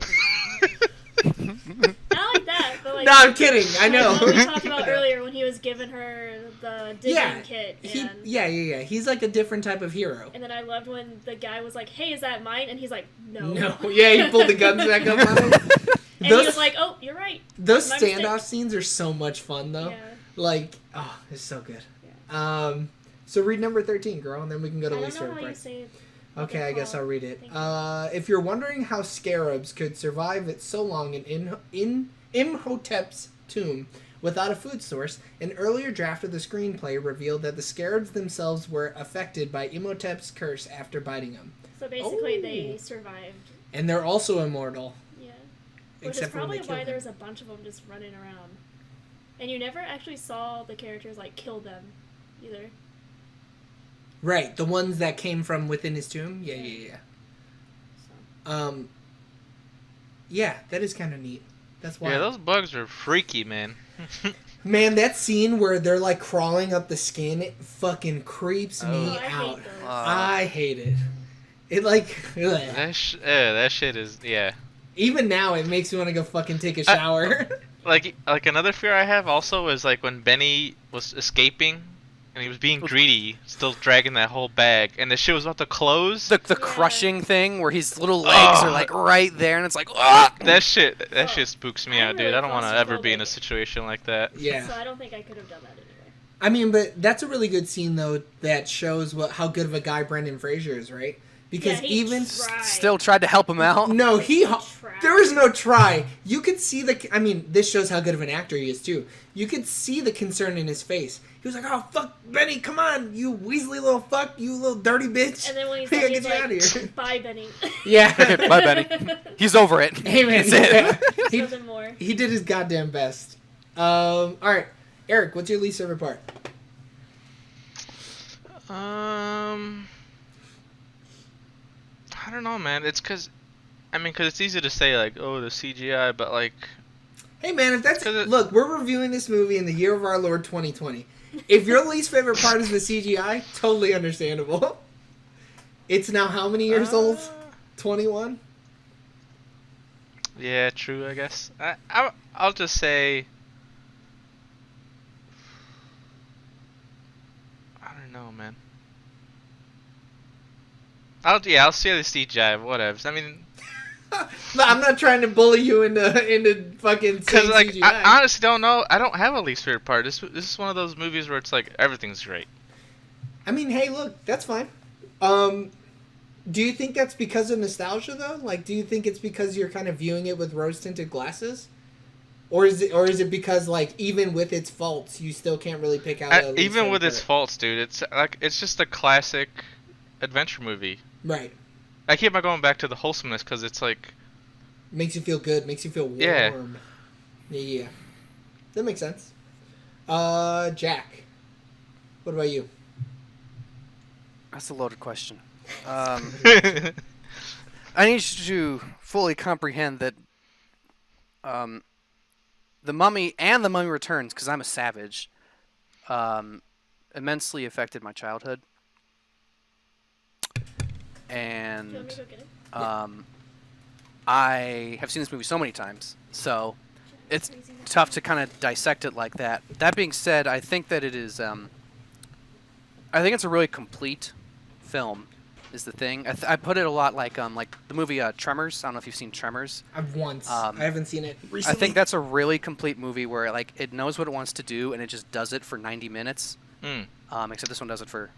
Not like that, but No, I'm kidding. I know. What we talked about earlier when he was giving her the digging kit. And, Yeah. He's like a different type of hero. and then I loved when the guy was like, "Hey, is that mine?" And he's like, "No." No. Yeah, he pulled the guns back up on him. And he was like, "Oh, you're right." those my standoff mistake. scenes are so much fun though. Yeah. It's so good. So read number 13, girl, and then we can go to I least don't know favorite how you part. say it. Okay, I guess I'll read it. Thank you. If you're wondering how scarabs could survive it so long in Imhotep's tomb without a food source, an earlier draft of the screenplay revealed that the scarabs themselves were affected by Imhotep's curse after biting them. So basically, Oh. they survived. And they're also immortal. Yeah. Which Except is for when probably they kill why them. there's a bunch of them just running around. And you never actually saw the characters kill them either. Right, the ones that came from within his tomb? Yeah. So. Yeah, that is kind of neat. That's why. Yeah, those bugs are freaky, man. Man, that scene where they're crawling up the skin, it fucking creeps me Oh, I out. hate those. I hate it. It ugh. That shit is Even now, it makes me want to go fucking take a shower. Like another fear I have also is when Benny was escaping and he was being greedy, still dragging that whole bag, and the shit was about to close. The crushing thing where his little legs are right there, and it's like, ah! That shit spooks me I'm out, dude. really I don't want to ever be in a claustrophobic. situation like that. Yeah. So I don't think I could have done that anyway. I mean, but that's a really good scene, though, that shows how good of a guy Brendan Fraser is, right? Because Yeah, he even... tried. Still tried to help him out. No, tried. there was no try. You could see this shows how good of an actor he is, too. You could see the concern in his face. He was like, oh, fuck, Benny, come on, you Weasley little fuck, you little dirty bitch. And then when he's We done, gotta he's get you out of here. like, "Bye, Benny." Yeah. Okay, bye, Benny. He's over it. Hey, man. That's it. he, Nothing more. he did his goddamn best. All right. Eric, what's your least favorite part? I don't know, man. It's because it's easy to say oh, the CGI, but Hey man, if that's 'Cause it- look, we're reviewing this movie in the year of our Lord 2020. If your least favorite part is the CGI, totally understandable. It's now how many years old? 21? Yeah, true. I guess. I'll just say. I don't know, man. I'll see the CGI. Whatever. I mean, No, I'm not trying to bully you into fucking because saying like CGI. I honestly don't know. I don't have a least favorite part. This is one of those movies where it's like everything's great. I mean, hey, look, that's fine. Do you think that's because of nostalgia though? Like, do you think it's because you're kind of viewing it with rose-tinted glasses, or is it because like even with its faults, you still can't really pick out a least Even favorite with its part? faults, dude, it's just a classic adventure movie. Right? I keep on going back to the wholesomeness because it's like Makes you feel good. Makes you feel warm. Yeah. Yeah. That makes sense. Jack, what about you? That's a loaded question. I need you to fully comprehend that The Mummy and The Mummy Returns, because I'm a savage, immensely affected my childhood. Do you want me And to go get it? I have seen this movie so many times, so it's Crazy. tough to kind of dissect it like that. That being said, I think that it is. I think it's a really complete film. Is the thing. I put it a lot like the movie Tremors. I don't know if you've seen Tremors. I've once. I I haven't seen it recently. I think that's a really complete movie where like it knows what it wants to do and it just does it for 90 minutes. Except this one does it for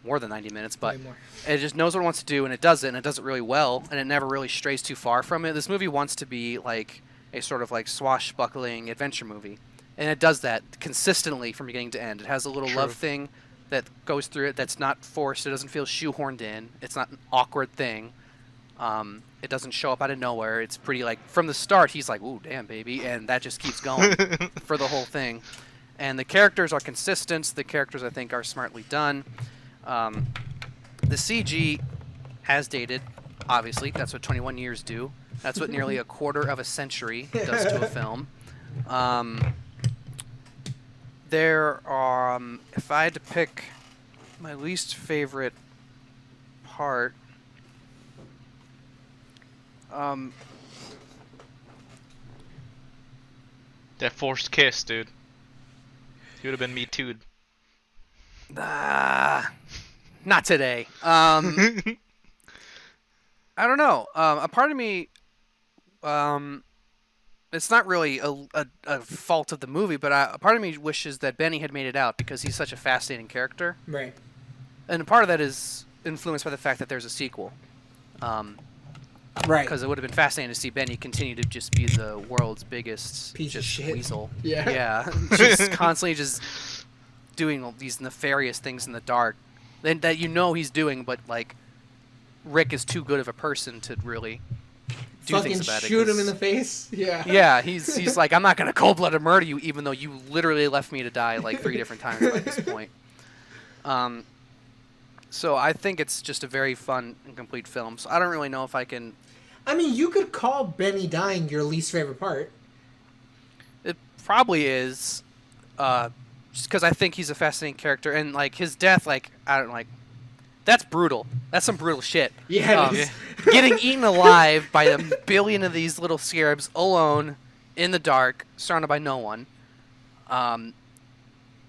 more than 90 minutes, but Way more. it just knows what it wants to do and it does it really well and it never really strays too far from it. This movie wants to be like a sort of like swashbuckling adventure movie, and it does that consistently from beginning to end. It has a little True. love thing that goes through it that's not forced. It doesn't feel shoehorned in. It's not an awkward thing. It doesn't show up out of nowhere. It's pretty like from the start he's like, "Ooh, damn, baby," and that just keeps going for the whole thing. And the characters are consistent. The characters I think are smartly done. The CG has dated, obviously. That's what 21 years do. That's what nearly a quarter of a century does to a film. If I had to pick my least favorite part, That forced kiss, dude. You would have been me too. not today. I don't know. A part of me, it's not really a fault of the movie, but a part of me wishes that Benny had made it out because he's such a fascinating character. Right. And part of that is influenced by the fact that there's a sequel. Right. Because it would have been fascinating to see Benny continue to just be the world's biggest Piece of just shit. weasel. Yeah. Yeah. Just constantly just doing all these nefarious things in the dark that he's doing, but like Rick is too good of a person to really do Fucking things about it. shoot him 'cause- in the face. Yeah. Yeah, he's like, I'm not gonna cold-blooded murder you, even though you literally left me to die like 3 different times by this point. So I think it's just a very fun and complete film. So I don't really know if I can. I mean, you could call Benny dying your least favorite part. It probably is, just because I think he's a fascinating character, and like his death, like I don't like. That's brutal. That's some brutal shit. Yeah. It is. Getting eaten alive by a billion of these little scarabs alone in the dark, surrounded by no one.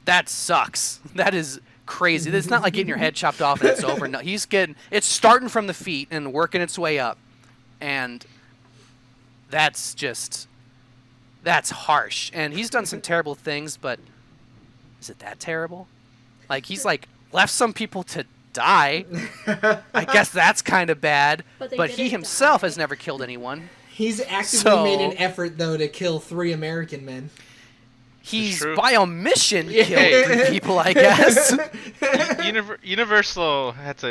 That sucks. That is crazy. It's not like getting your head chopped off and it's over. No, it's starting from the feet and working its way up, and that's harsh. And he's done some terrible things, but is it that terrible? Like he's like left some people to die. I guess that's kind of bad. But they But he didn't himself die. has never killed anyone. He's actively So- made an effort though to kill 3 American men. He's true. by omission Yeah. killed 3 people, I guess. Universal had to,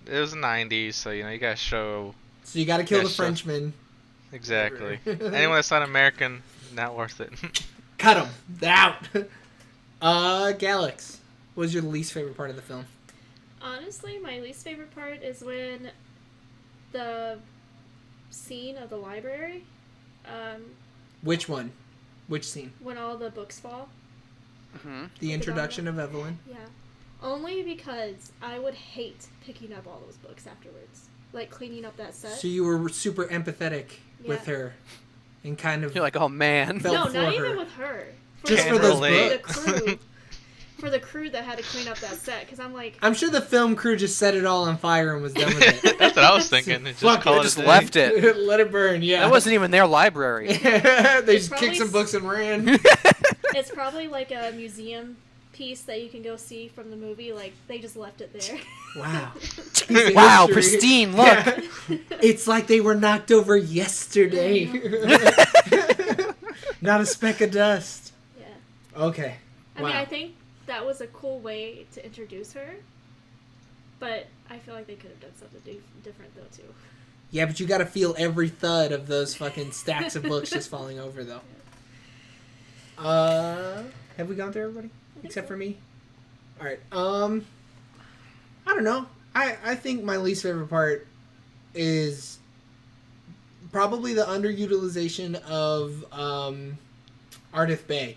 it was the 90s, so you gotta show So you got to kill Yeah, the sure. Frenchman. exactly. Anyone that's not American, not worth it. Cut him out. Galax, what was your least favorite part of the film? Honestly, my least favorite part is when the scene of the library. Which one? Which scene? When all the books fall. Mm-hmm. The introduction of Evelyn. Yeah. Only because I would hate picking up all those books afterwards. Like cleaning up that set. So you were super empathetic with her, and kind of You're like, oh man. felt No, for not her. even with her. Just for those relate. books. The crew. For the crew that had to clean up that set, because I'm like, I'm sure the film crew just set it all on fire and was done with it. That's what I was thinking. Just Fuck it, call it just a day. left it. Let it burn. Yeah, That wasn't even their library. they just probably kicked some books and ran. it's probably like a museum piece that you can go see from the movie. Like they just left it there. Wow. Wow, History. pristine. Look. Yeah. It's like they were knocked over yesterday. Not a speck of dust. Yeah. Okay. I Wow. mean, I think that was a cool way to introduce her, but I feel like they could have done something different though too. Yeah, but you got to feel every thud of those fucking stacks of books just falling over, though. Have we gone through everybody except for me? All right. I don't know. I think my least favorite part is probably the underutilization of Ardith Bay.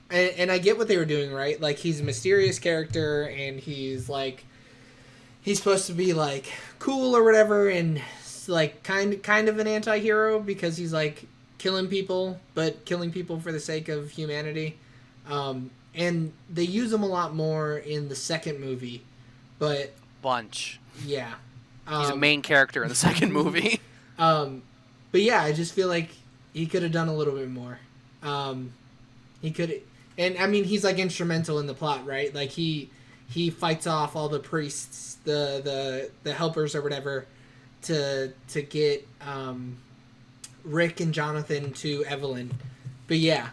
And I get what they were doing, right? Like, he's a mysterious character, and he's supposed to be like cool or whatever, and like kind of an anti-hero because he's like killing people, but killing people for the sake of humanity. And they use him a lot more in the second movie, but Bunch. yeah, He's a main character in the second movie. but yeah, I just feel like he could have done a little bit more. He could, and I mean, he's like instrumental in the plot, right? Like he fights off all the priests, the helpers or whatever, to get Rick and Jonathan to Evelyn. But yeah,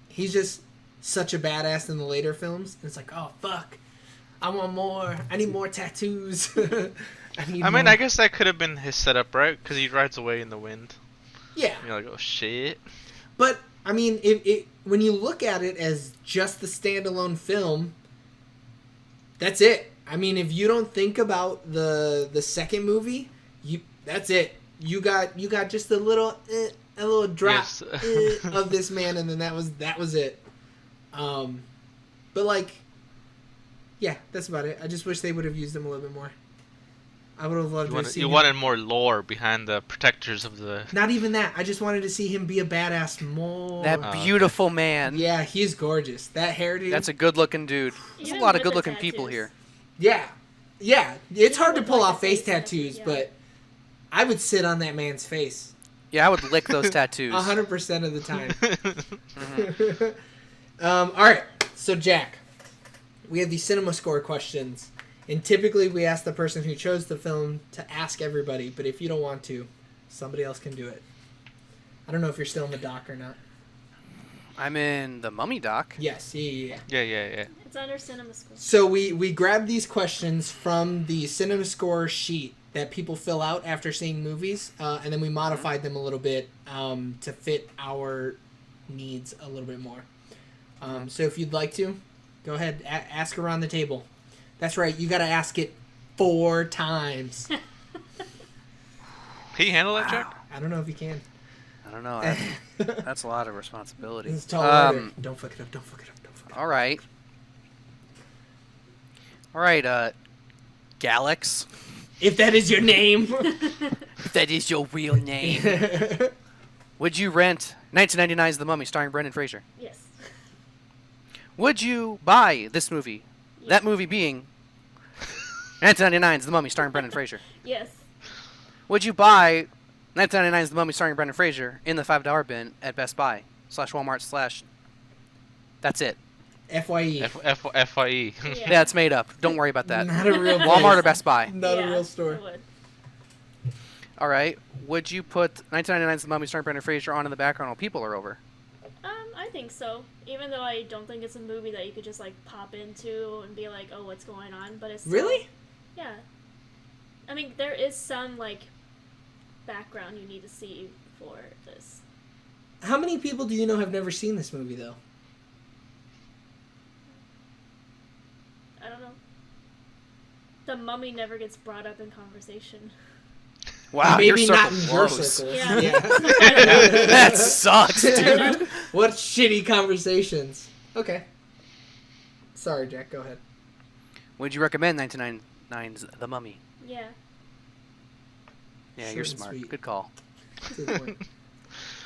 he's just such a badass in the later films. It's like, oh fuck, I want more. I need more tattoos. I mean, I guess that could have been his setup, right? Because he rides away in the wind. Yeah. And you're like, oh shit. But I mean, when you look at it as just the standalone film, that's it. I mean, if you don't think about the second movie, that's it. You got just a little drop Yes. of this man, and then that was it. But like, yeah, that's about it. I just wish they would have used him a little bit more. I would have loved to see. You wanted more lore behind the protectors of the. Not even that. I just wanted to see him be a badass more. That beautiful man. Yeah, he's gorgeous. That hairdo. That's a good-looking dude. There's a Even lot of with the good-looking people tattoos. here. Yeah. It's hard to with, pull like, off the face face tattoos, tattoo, yeah. but I would sit on that man's face Yeah, I would lick those tattoos. 100% of the time. All right. So Jack, we have the cinema score questions, and typically we ask the person who chose the film to ask everybody. But if you don't want to, somebody else can do it. I don't know if you're still in the doc or not. I'm in the Mummy doc. Yes. Yeah. Yeah. It's under cinema school. So we grabbed these questions from the cinema score sheet that people fill out after seeing movies, and then we modified them a little bit to fit our needs a little bit more. So if you'd like to, go ahead, ask around the table. That's right, you got to ask it 4 times. Can you handle that, Jack? I don't know if you can. I don't know. That's a lot of responsibility. This is tall order. Don't fuck it up. All right. All right, Galax. If that is your name. If that is your real name. Would you rent 1999's The Mummy starring Brendan Fraser? Yes. Would you buy this movie? Yes. That movie being 1999's The Mummy starring Brendan Fraser. Yes. Would you buy 1999's The Mummy starring Brendan Fraser in the $5 bin at Best Buy /Walmart/ That's it. FYE. FYE. Yeah, it's made up. Don't worry about that. Not a real Walmart place. or Best Buy. Not Yeah, a real store. I would. All right. Would you put 1999's The Mummy starring Brendan Fraser on in the background while people are over? I think so. Even though I don't think it's a movie that you could just like pop into and be like, oh, what's going on? But it's still, Really? Yeah. I mean, there is some like background you need to see for this. How many people do you know have never seen this movie, though? I don't know. The Mummy never gets brought up in conversation. Wow, your Maybe circle not in your blows. circles. Yeah. Yeah. That sucks, dude. What shitty conversations. Okay. Sorry, Jack. Go ahead. Would you recommend 1999's The Mummy? Yeah. Yeah, Short you're and smart. sweet. Good call. Good point.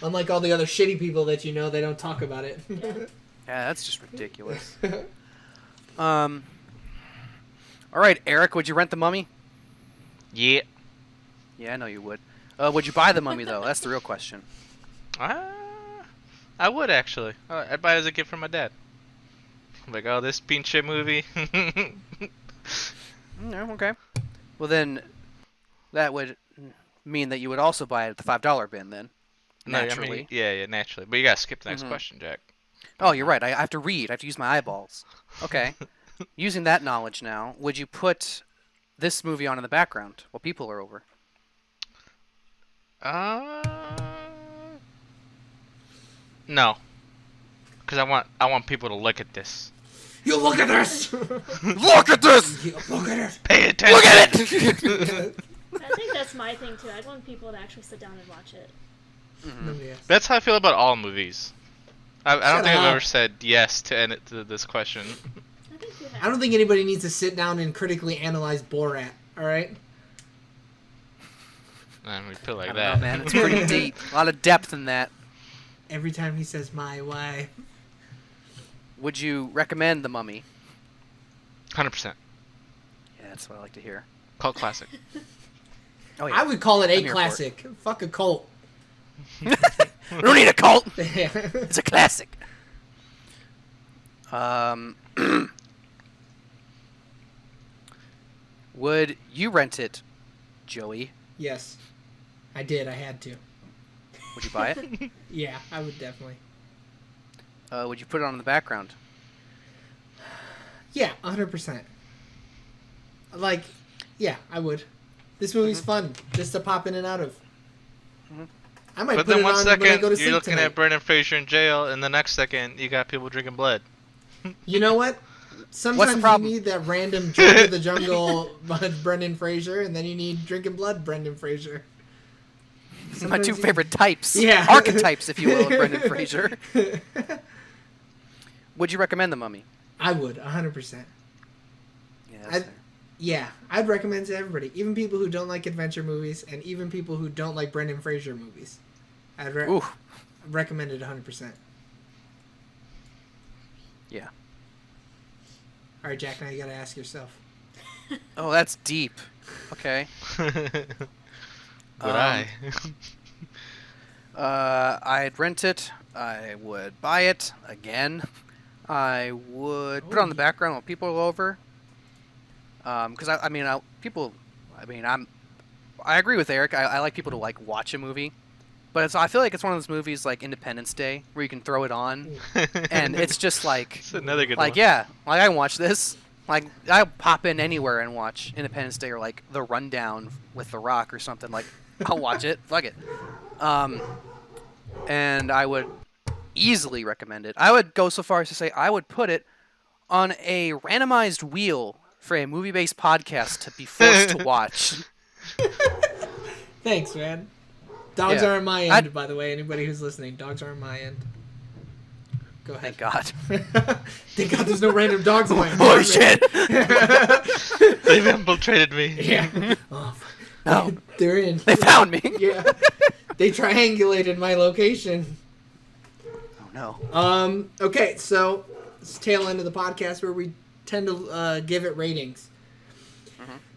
Unlike all the other shitty people that you know, they don't talk about it. Yeah. Yeah, that's just ridiculous. All right, Eric, would you rent The Mummy? Yeah. Yeah, I know you would. Would you buy The Mummy though? That's the real question. I would actually. I'd buy it as a gift from my dad. I'm like, oh, this pinche movie. No, okay. Well then, that would mean that you would also buy it at the $5 bin then. No, I mean, Naturally. yeah, naturally. But you gotta skip the next Mhm. question, Jack. Oh, you're right. I have to read. I have to use my eyeballs. Okay. Using that knowledge now, would you put this movie on in the background while people are over? No. Because I want people to look at this. You look at this! Look at this! You look at it! Pay attention. Look at it! I think that's my thing too. I'd want people to actually sit down and watch it. Nobody else. That's how I feel about all movies. I don't Shut think I've up. ever said yes to this question. I think you have. I don't think anybody needs to sit down and critically analyze Borat, alright? And we feel I like don't that. know, man. It's pretty deep. A lot of depth in that. Every time he says my way. Would you recommend The Mummy? 100%. Yeah, that's what I like to hear. Cult classic. Oh yeah. I would call it I'm a here for classic. Fuck a cult. We don't need a cult. Yeah. It's a classic. Would you rent it, Joey? Yes. I did. I had to. Would you buy it? Yeah, I would definitely. Would you put it on in the background? Yeah, 100%. Like, yeah, I would. This movie's fun just to pop in and out of. I might But put then it one on when I second go to you're sleep looking tonight. at Brendan Fraser in jail, and the next second you got people drinking blood. You know what? Sometimes you problem? need that random George of the Jungle Brendan Fraser, and then you need Drinking Blood Brendan Fraser. My Sometimes two you- favorite types. Yeah. Archetypes, if you will, of Brendan Fraser. Would you recommend The Mummy? I would, 100%. Yeah, I- that's fair. Yeah, I'd recommend it to everybody, even people who don't like adventure movies, and even people who don't like Brendan Fraser movies. I'd Ooh, recommend it 100%. yeah. All right, Jack, now you gotta ask yourself. Oh, that's deep. Okay. Would I? I'd rent it. I would buy it again. I would put it on the background while people are over. Because I agree with Eric. I like people to like watch a movie, but I feel like it's one of those movies like Independence Day where you can throw it on, and it's just like, It's another good like one. yeah, like I can watch this. Like I'll pop in anywhere and watch Independence Day or like The Rundown with The Rock or something. Like I'll watch it. Fuck it. And I would easily recommend it. I would go so far as to say I would put it on a randomized wheel for a movie-based podcast to be forced to watch. Thanks, man. Dogs Yeah. are on my end, I'd- by the way. Anybody who's listening, dogs are on my end. Go ahead. Thank God. Thank God there's no random dogs on my end. Holy shit! They've infiltrated me. Yeah. Oh, fuck. No. They're in. They found me. Yeah. They triangulated my location. Oh no. Okay, so it's tail end of the podcast where we tend to give it ratings.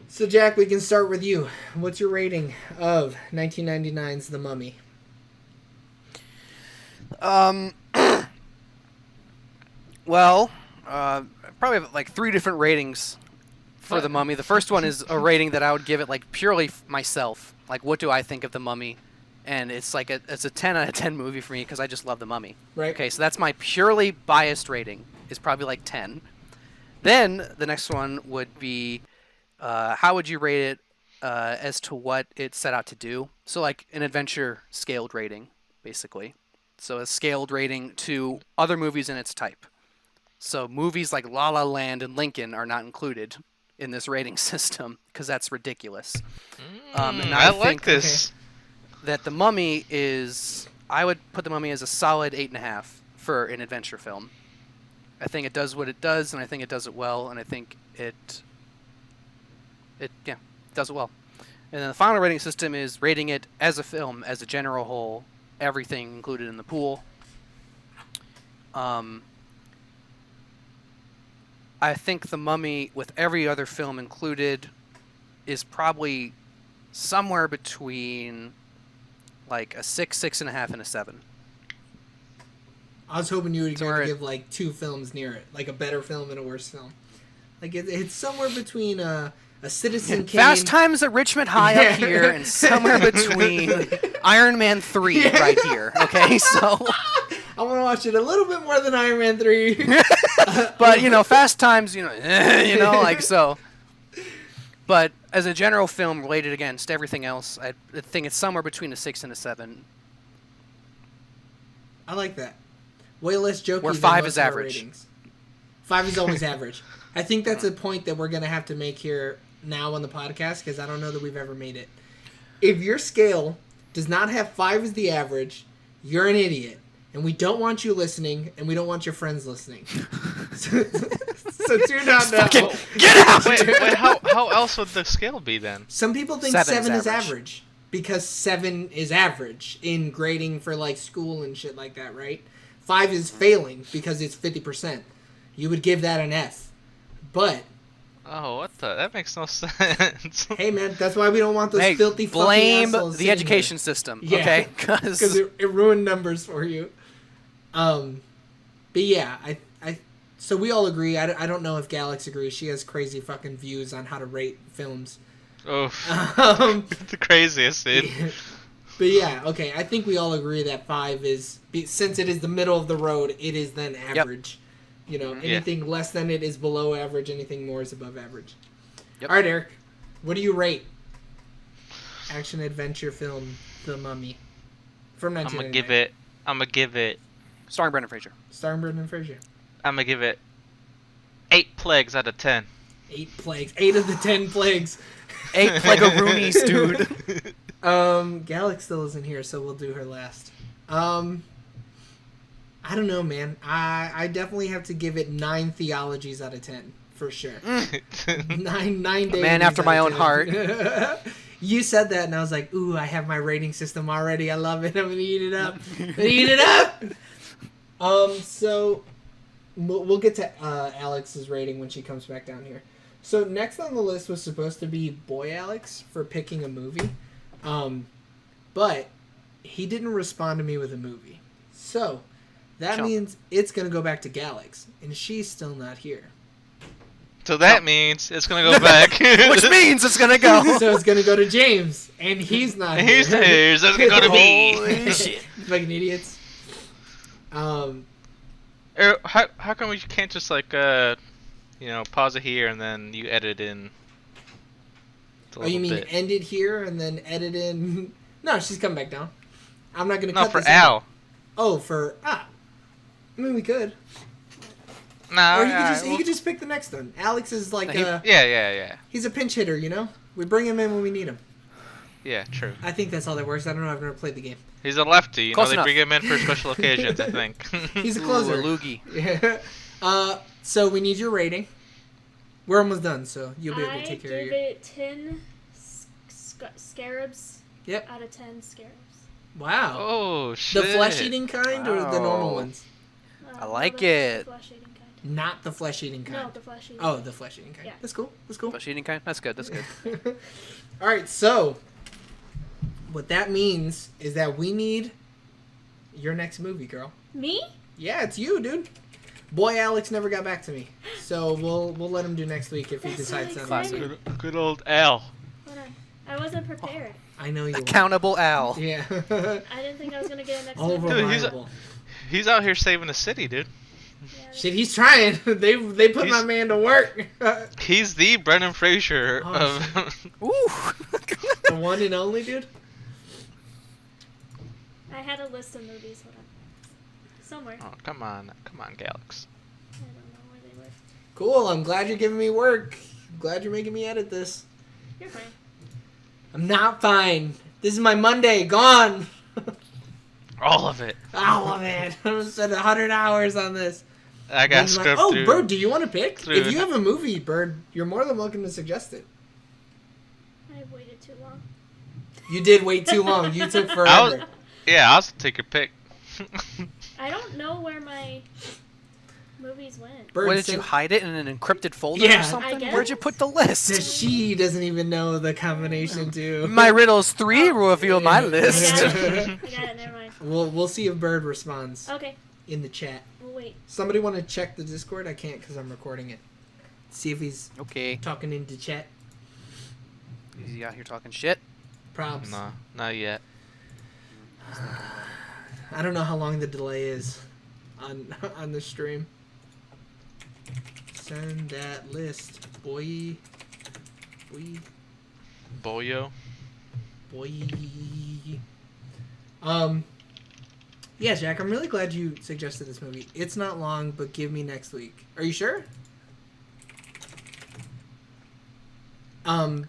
So, Jack, we can start with you. What's your rating of 1999's The Mummy? Well, probably have like 3 different ratings for The Mummy. The first one is a rating that I would give it like purely myself. Like, what do I think of The Mummy? And it's like it's a 10 out of 10 movie for me because I just love The Mummy. Right. Okay, so that's my purely biased rating. Is probably like 10. Then the next one would be, how would you rate it as to what it set out to do? So like an adventure scaled rating, basically. So a scaled rating to other movies in its type. So movies like La La Land and Lincoln are not included in this rating system because that's ridiculous. And I I like think this. that The Mummy is. I would put The Mummy as a solid 8.5 for an adventure film. I think it does what it does, and I think it does it well, and I think it does it well. And then the final rating system is rating it as a film, as a general whole, everything included in the pool. I think The Mummy, with every other film included, is probably somewhere between like a 6, 6.5, and a 7. I was hoping you were So going we're to at- give like 2 films near it, like a better film and a worse film. Like it's somewhere between a Citizen Kane. Fast Times at Richmond High up here, and somewhere between Iron Man 3 right here. Okay, so. I want to watch it a little bit more than Iron Man 3. But Fast Times, like so. But as a general film, related against everything else, I think it's somewhere between a 6 and a 7. I like that. Way less jokey Where than 5 most is of our average. ratings. 5 is always average. I think that's a point that we're going to have to make here now on the podcast because I don't know that we've ever made it. If your scale does not have 5 as the average, you're an idiot. And we don't want you listening, and we don't want your friends listening. So do not know. Get out! Wait, how else would the scale be then? Some people think 7 is average because 7 is average in grading for like school and shit like that, right? 5 is failing because it's 50%. You would give that an F. But Oh, what the? That makes no sense. hey, man, that's why we don't want those Hey, filthy fucking blame assholes the sitting education system, Yeah. okay? because it ruined numbers for you. But yeah, so we all agree. I don't know if Galax agrees. She has crazy fucking views on how to rate films. Oh, Um, the craziest, dude. But yeah, okay. I think we all agree that 5 is, since it is the middle of the road, it is then average. You know, anything less than it is below average. Anything more is above average. Yep. All right, Eric. What do you rate action adventure film The Mummy from I'm 1999? gonna give it. Starring Brendan Fraser. Starring Brendan Fraser. I'm gonna give it 8 plagues out of 10. 8 plagues. 8 of the 10 plagues. 8 Plego-Roonies, dude. Galax still isn't here, so we'll do her last. I don't know, man. I definitely have to give it 9 theologies out of 10 for sure. 9 days. Man after my own heart. You said that, and I was like, "Ooh, I have my rating system already. I love it. I'm gonna eat it up. Eat it up." So we'll get to Alex's rating when she comes back down here. So next on the list was supposed to be Boy Alex for picking a movie, but he didn't respond to me with a movie. So that means it's gonna go back to Galax, and she's still not here. So that means it's gonna go back. Which means it's gonna go. So it's gonna go to James, and he's not here. He's here, so it's gonna go to me. Holy shit. Fucking idiots. How come we can't just like pause it here and then you edit in? Oh, you mean bit. end it here and then edit in? No, she's coming back down. I'm not gonna No, cut for this out. Al. Oh, for I mean, we could. No, Or he could just pick the next one. Alex is like yeah. he's a pinch hitter, you know? We bring him in when we need him. Yeah, true. I think that's how that works. I don't know. I've never played the game. He's a lefty. You Close know, they enough. bring him in for special occasions, I think. He's a Ooh, closer. a loogie. Yeah. So we need your rating. We're almost done, so you'll be able to take care of I give your... it 10 scarabs Yep. out of 10 scarabs. Wow. Oh, The shit. flesh-eating kind or the normal Wow. ones? I like the it. flesh-eating kind. Not the flesh-eating kind. No, the flesh-eating. Oh, the flesh-eating kind. Yeah. That's cool. That's cool. Flesh eating kind? That's good, that's good. All right, so what that means is that we need your next movie, girl. Me? Yeah, it's you, dude. Boy, Alex never got back to me, so we'll let him do next week if he That's decides so on exciting. it. Good old Al. Hold on. I wasn't prepared. I know you. Accountable Al. Yeah. I didn't think I was gonna get a next All one. Dude, he's a- reliable. He's out here saving the city, dude. Yeah, Shit, he's trying. They put my He's- man to work. He's the Brendan Fraser Oh, of. Ooh. The one and only, dude. I had a list of movies. Hold on. Somewhere. Oh, come on, Galax. I don't know where they were. Cool. I'm glad you're giving me work. glad you're making me edit this. You're fine. I'm not fine. This is my Monday. Gone. All of it. All of it. I'm gonna spend 100 hours on this. I got script Oh, through. Bird, do you want to pick? through- If you have a movie, Bird, you're more than welcome to suggest it. I waited too long. You did wait too long. You took forever. Yeah, I'll take your pick. I don't know where my movies went. Bird What, did sent- you hide it in an encrypted folder Yeah. or something? I guess. Where'd you put the list? She doesn't even know the combination to. My riddles 3 reveal my I list. got it. Never mind. We'll see if Bird responds Okay, in the chat. we'll wait. Somebody want to check the Discord? I can't because I'm recording it. See if he's Okay. talking into chat. Is he out here talking shit? Probs. No, not yet. I don't know how long the delay is on the stream. Send that list, boy. Boyo. Boy. Yeah, Jack, I'm really glad you suggested this movie. It's not long, but give me next week. Are you sure?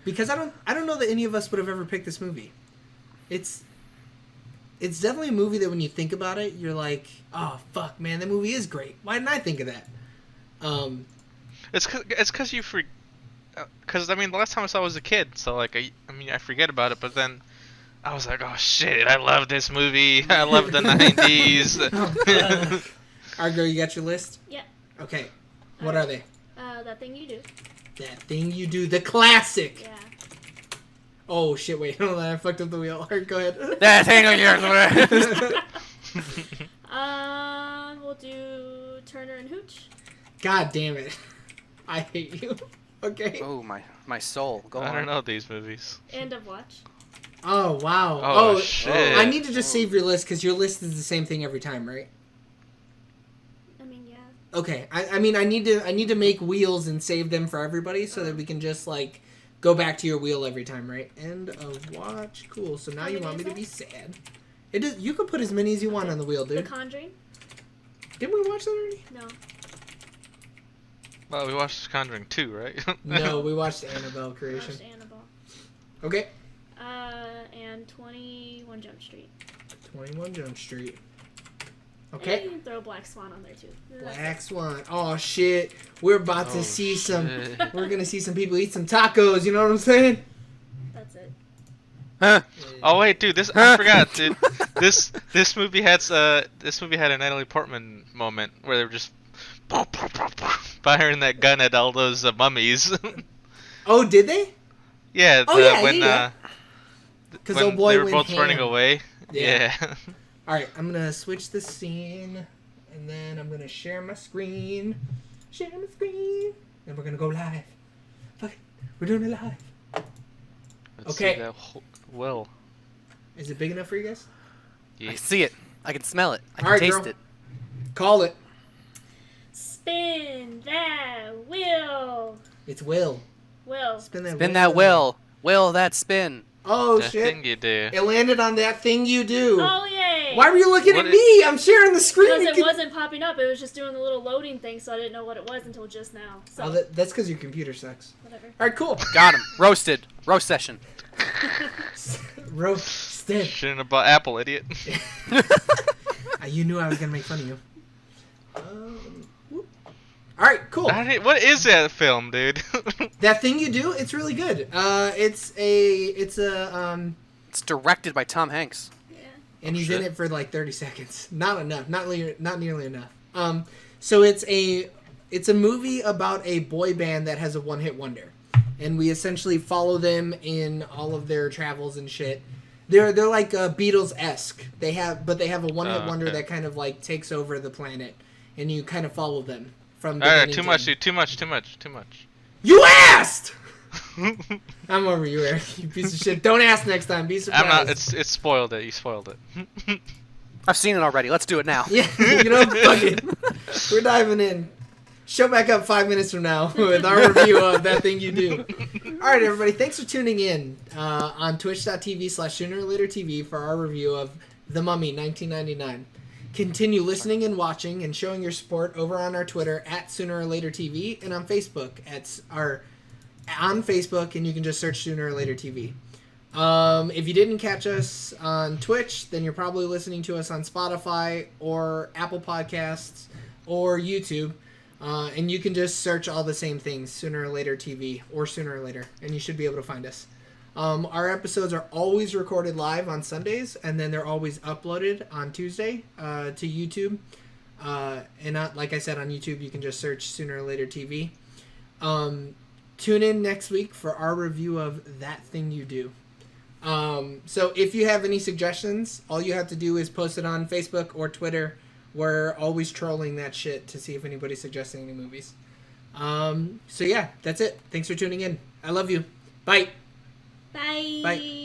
Because I don't know that any of us would have ever picked this movie. It's definitely a movie that when you think about it, you're like, oh fuck, man, that movie is great. Why didn't I think of that? It's cause you cause I mean the last time I saw it was a kid, so like I forget about it, but then I was like, oh shit, I love this movie. I love the 90s. Argo, you got your list? Yeah. Okay. What are they? That thing you do. That Thing You Do, the classic. Yeah. Oh shit! Wait, hold on, I fucked up the wheel. Alright, go ahead. That thing on your We'll do Turner and Hooch. God damn it! I hate you. Okay. Oh, my soul. Go on. I don't know these movies. End of Watch. Oh wow. Oh, shit. I need to just save your list because your list is the same thing every time, right? I mean, yeah. Okay. I mean, I need to make wheels and save them for everybody so that we can just like go back to your wheel every time, right? End of watch. Cool. So now How you many want me is to be sad. It is. You could put as many as you want on the wheel, The dude. Conjuring? Didn't we watch that already? No. Well, we watched Conjuring 2, right? No, we watched Annabelle Creation. Watched Annabelle. Okay. And 21 Jump Street. 21 Jump Street. And Okay. you can throw Black Swan on there too. That's Black Swan. Oh shit. We're about to Oh, see some. shit. We're gonna see some people eat some tacos. You know what I'm saying? That's it. Huh? Oh wait, dude, I forgot, dude. This movie had a Natalie Portman moment where they were just firing that gun at all those mummies. Oh, did they? Yeah. Oh, yeah, when yeah. Because when old boy they were went both ham. running away. Yeah. Yeah. All right, I'm gonna switch the scene, and then I'm gonna share my screen. Share my screen, and we're gonna go live. Fuck it, we're doing it live. Let's Okay. see that well. Is it big enough for you guys? Yeah. I see it. I can smell it. I can Alright, taste girl. it. Call it. Spin that wheel. It's Will. Will. Spin that. Spin that wheel. Will that spin. Oh That shit! thing you do. It landed on that thing you do. Oh yay! Why were you looking What at me? I'm sharing the screen. Because You it can- wasn't popping up. It was just doing the little loading thing, so I didn't know what it was until just now. So Oh, that's because your computer sucks. whatever. All right, cool. Got him. Roasted. Roast session. Roasted. Shouldn't have bought Apple, idiot. You knew I was gonna make fun of you. Whoop. All right, cool. What is that film, dude? That thing you do, it's really good. It's It's directed by Tom Hanks. Yeah. and Oh, he's shit. in it for like 30 seconds. Not enough. Not nearly enough. So it's a movie about a boy band that has a one-hit wonder, and we essentially follow them in all of their travels and shit. They're like Beatles-esque. They have a one-hit Oh, wonder okay. that kind of like takes over the planet, and you kind of follow them from. Alright, beginning too to much, end. dude. Too much. You asked. I'm over you, Eric. You piece of shit. Don't ask next time. Be surprised. I'm not. It's spoiled it. You spoiled it. I've seen it already. Let's do it now. Yeah, you know, fuck it. We're diving in. Show back up 5 minutes from now with our review of That Thing You Do. All right, everybody. Thanks for tuning in on twitch.tv/SoonerOrLaterTV for our review of The Mummy 1999. Continue listening and watching and showing your support over on our Twitter @SoonerOrLaterTV and on Facebook at our on Facebook, and you can just search Sooner or Later TV. If you didn't catch us on Twitch, then you're probably listening to us on Spotify or Apple Podcasts or YouTube. And you can just search all the same things, Sooner or Later TV or Sooner or Later, and you should be able to find us. Our episodes are always recorded live on Sundays, and then they're always uploaded on Tuesday to YouTube. Like I said, on YouTube, you can just search Sooner or Later TV. Tune in next week for our review of That Thing You Do. So if you have any suggestions, all you have to do is post it on Facebook or Twitter. We're always trolling that shit to see if anybody's suggesting any movies. So yeah, that's it. Thanks for tuning in. I love you. Bye. Bye. Bye.